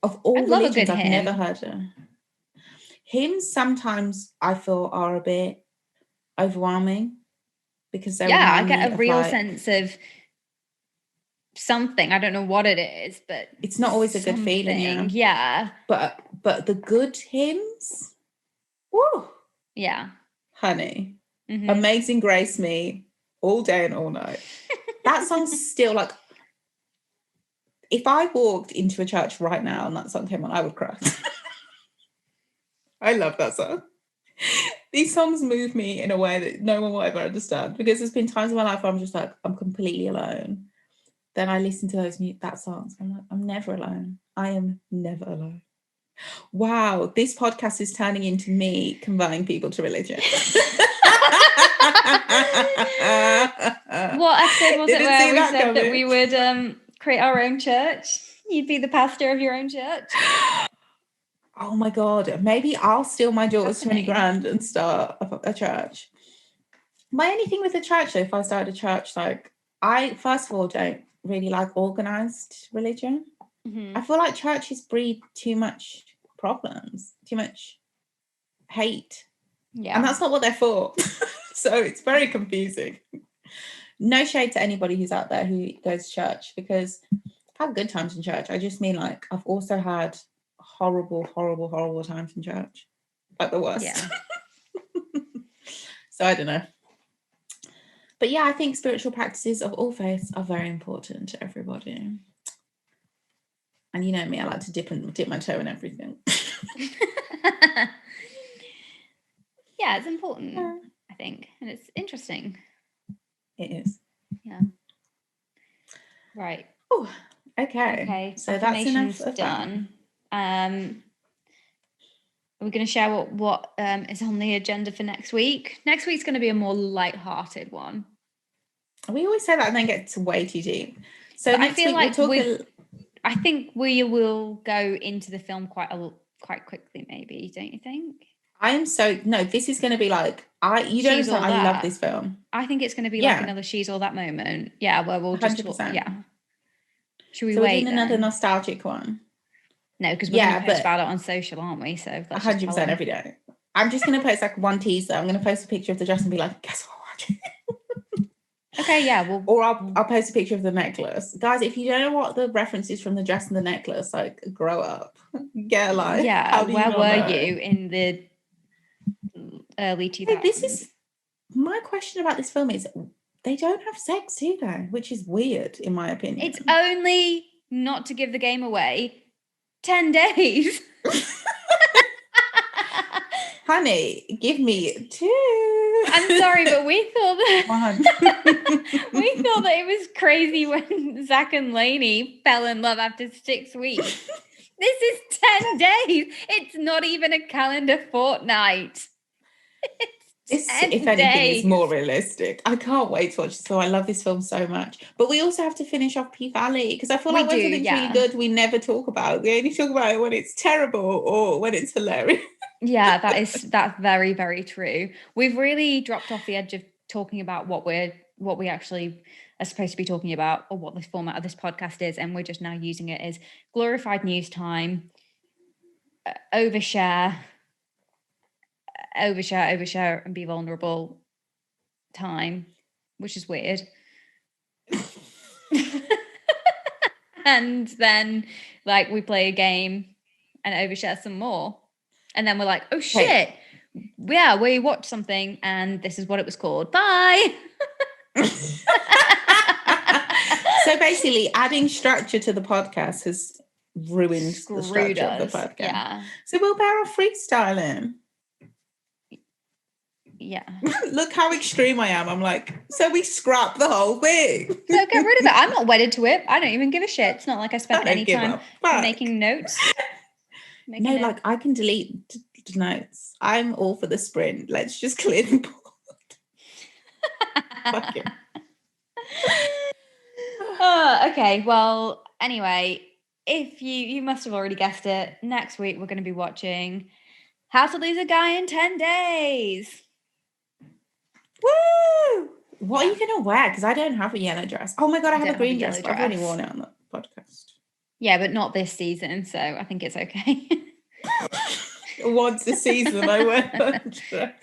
Speaker 2: Of all religions, I've never heard her. hymns sometimes I feel are a bit overwhelming because they
Speaker 1: I get a real sense of something. I don't know what it is, but
Speaker 2: it's not always a good feeling. Yeah. But the good hymns, woo.
Speaker 1: Yeah.
Speaker 2: Honey. Mm-hmm. Amazing Grace Me, all day and all night. That song's still like, if I walked into a church right now and that song came on, I would cry. I love that song. These songs move me in a way that no one will ever understand, because there's been times in my life where I'm just like, I'm completely alone. Then I listen to that songs. I'm like, I'm never alone. I am never alone. Wow, this podcast is turning into me converting people to religion.
Speaker 1: What episode was it where we said that we would create our own church? You'd be the pastor of your own church.
Speaker 2: Oh my God, maybe I'll steal my daughter's 20 grand and start a church. My only thing with the church, though, if I started a church, like, I first of all don't really like organized religion. Mm-hmm. I feel like churches breed too much problems, too much hate. Yeah. And that's not what they're for. So it's very confusing. No shade to anybody who's out there who goes to church, because I've had good times in church. I just mean, like, I've also had horrible times in church. Like the worst. Yeah. So I don't know. But yeah, I think spiritual practices of all faiths are very important to everybody. And you know me, I like to dip my toe in everything.
Speaker 1: Yeah, it's important, I think. And it's interesting.
Speaker 2: It is.
Speaker 1: Yeah. Right.
Speaker 2: Oh, okay. So that's enough of
Speaker 1: done. Are we going to share what is on the agenda for next week? Next week's going to be a more light-hearted one.
Speaker 2: We always say that and then get way too deep. So
Speaker 1: I feel like I think we will go into the film quite quickly, maybe, don't you think?
Speaker 2: This is going to be like, you don't understand, I love this film.
Speaker 1: I think it's going to be like another She's All That moment. Yeah, where we'll
Speaker 2: 100%.
Speaker 1: Yeah. Should we
Speaker 2: wait?
Speaker 1: We're
Speaker 2: doing another nostalgic one?
Speaker 1: No, because we're going to post about it on social, aren't we? So
Speaker 2: 100% every day. I'm just going to post like one teaser. I'm going to post a picture of the dress and be like, guess what we're watching?
Speaker 1: Okay, yeah.
Speaker 2: Or I'll post a picture of the necklace. Guys, if you don't know what the reference is from the dress and the necklace, like, grow up. Get a life.
Speaker 1: Yeah, where were you in the early 2000s?
Speaker 2: Hey, this is my question about this film is they don't have sex, do they? Which is weird, in my opinion.
Speaker 1: It's only, not to give the game away, 10 days.
Speaker 2: Honey, give me 2.
Speaker 1: I'm sorry, but we thought that it was crazy when Zach and Lainey fell in love after 6 weeks. This is 10 days. It's not even a calendar fortnight.
Speaker 2: This, if anything, is more realistic. I can't wait to watch this film. I love this film so much. But we also have to finish off P-Valley, because I feel like when something's really good, we never talk about it. We only talk about it when it's terrible or when it's hilarious.
Speaker 1: Yeah, that's very, very true. We've really dropped off the edge of talking about what we actually are supposed to be talking about, or what the format of this podcast is, and we're just now using it as glorified news time, overshare, and be vulnerable time, which is weird. And then, like, we play a game and overshare some more. And then we're like, oh shit, hey. Yeah, we watched something and this is what it was called. Bye.
Speaker 2: So basically, adding structure to the podcast has ruined the structure of the podcast.
Speaker 1: Yeah.
Speaker 2: So we'll bear off freestyling.
Speaker 1: Yeah.
Speaker 2: Look how extreme I am. I'm like, so we scrap the whole thing.
Speaker 1: So get rid of it. I'm not wedded to it. I don't even give a shit. It's not like I spent any time making notes.
Speaker 2: Like, I can delete notes. I'm all for the sprint. Let's just clear the board. Fuck it.
Speaker 1: Okay, well, anyway, if you must have already guessed it, next week we're going to be watching How to Lose a Guy in 10 Days.
Speaker 2: Woo! What are you going to wear? Because I don't have a yellow dress. Oh my God, I have a green dress. I've already worn it on the podcast.
Speaker 1: Yeah, but not this season, so I think it's okay.
Speaker 2: Once a season, I wear that dress.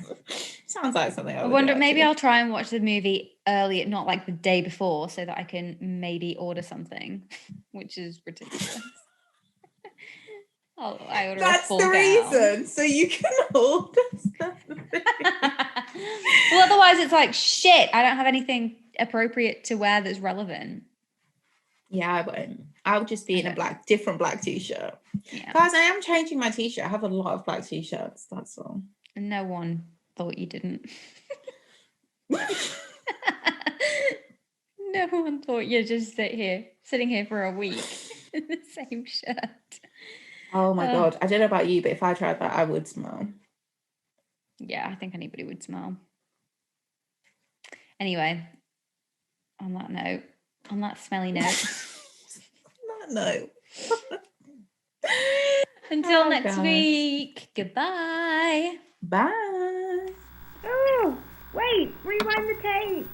Speaker 2: Sounds like something I wonder.
Speaker 1: Maybe I'll try and watch the movie early, not like the day before, so that I can maybe order something, which is ridiculous. I order
Speaker 2: That's the reason, so you can order something.
Speaker 1: Well, otherwise it's like, shit, I don't have anything appropriate to wear that's relevant.
Speaker 2: Yeah, I won't. I'll just be in a different black t-shirt. Yeah. Guys, I am changing my t-shirt. I have a lot of black t-shirts, that's all.
Speaker 1: No one thought you didn't. No one thought you'd just sitting here for a week in the same shirt.
Speaker 2: Oh my God. I don't know about you, but if I tried that, I would smell.
Speaker 1: Yeah, I think anybody would smell. Anyway, on that smelly note.
Speaker 2: On that note.
Speaker 1: Until next week. Goodbye.
Speaker 2: Bye.
Speaker 1: Oh, wait, rewind the tape.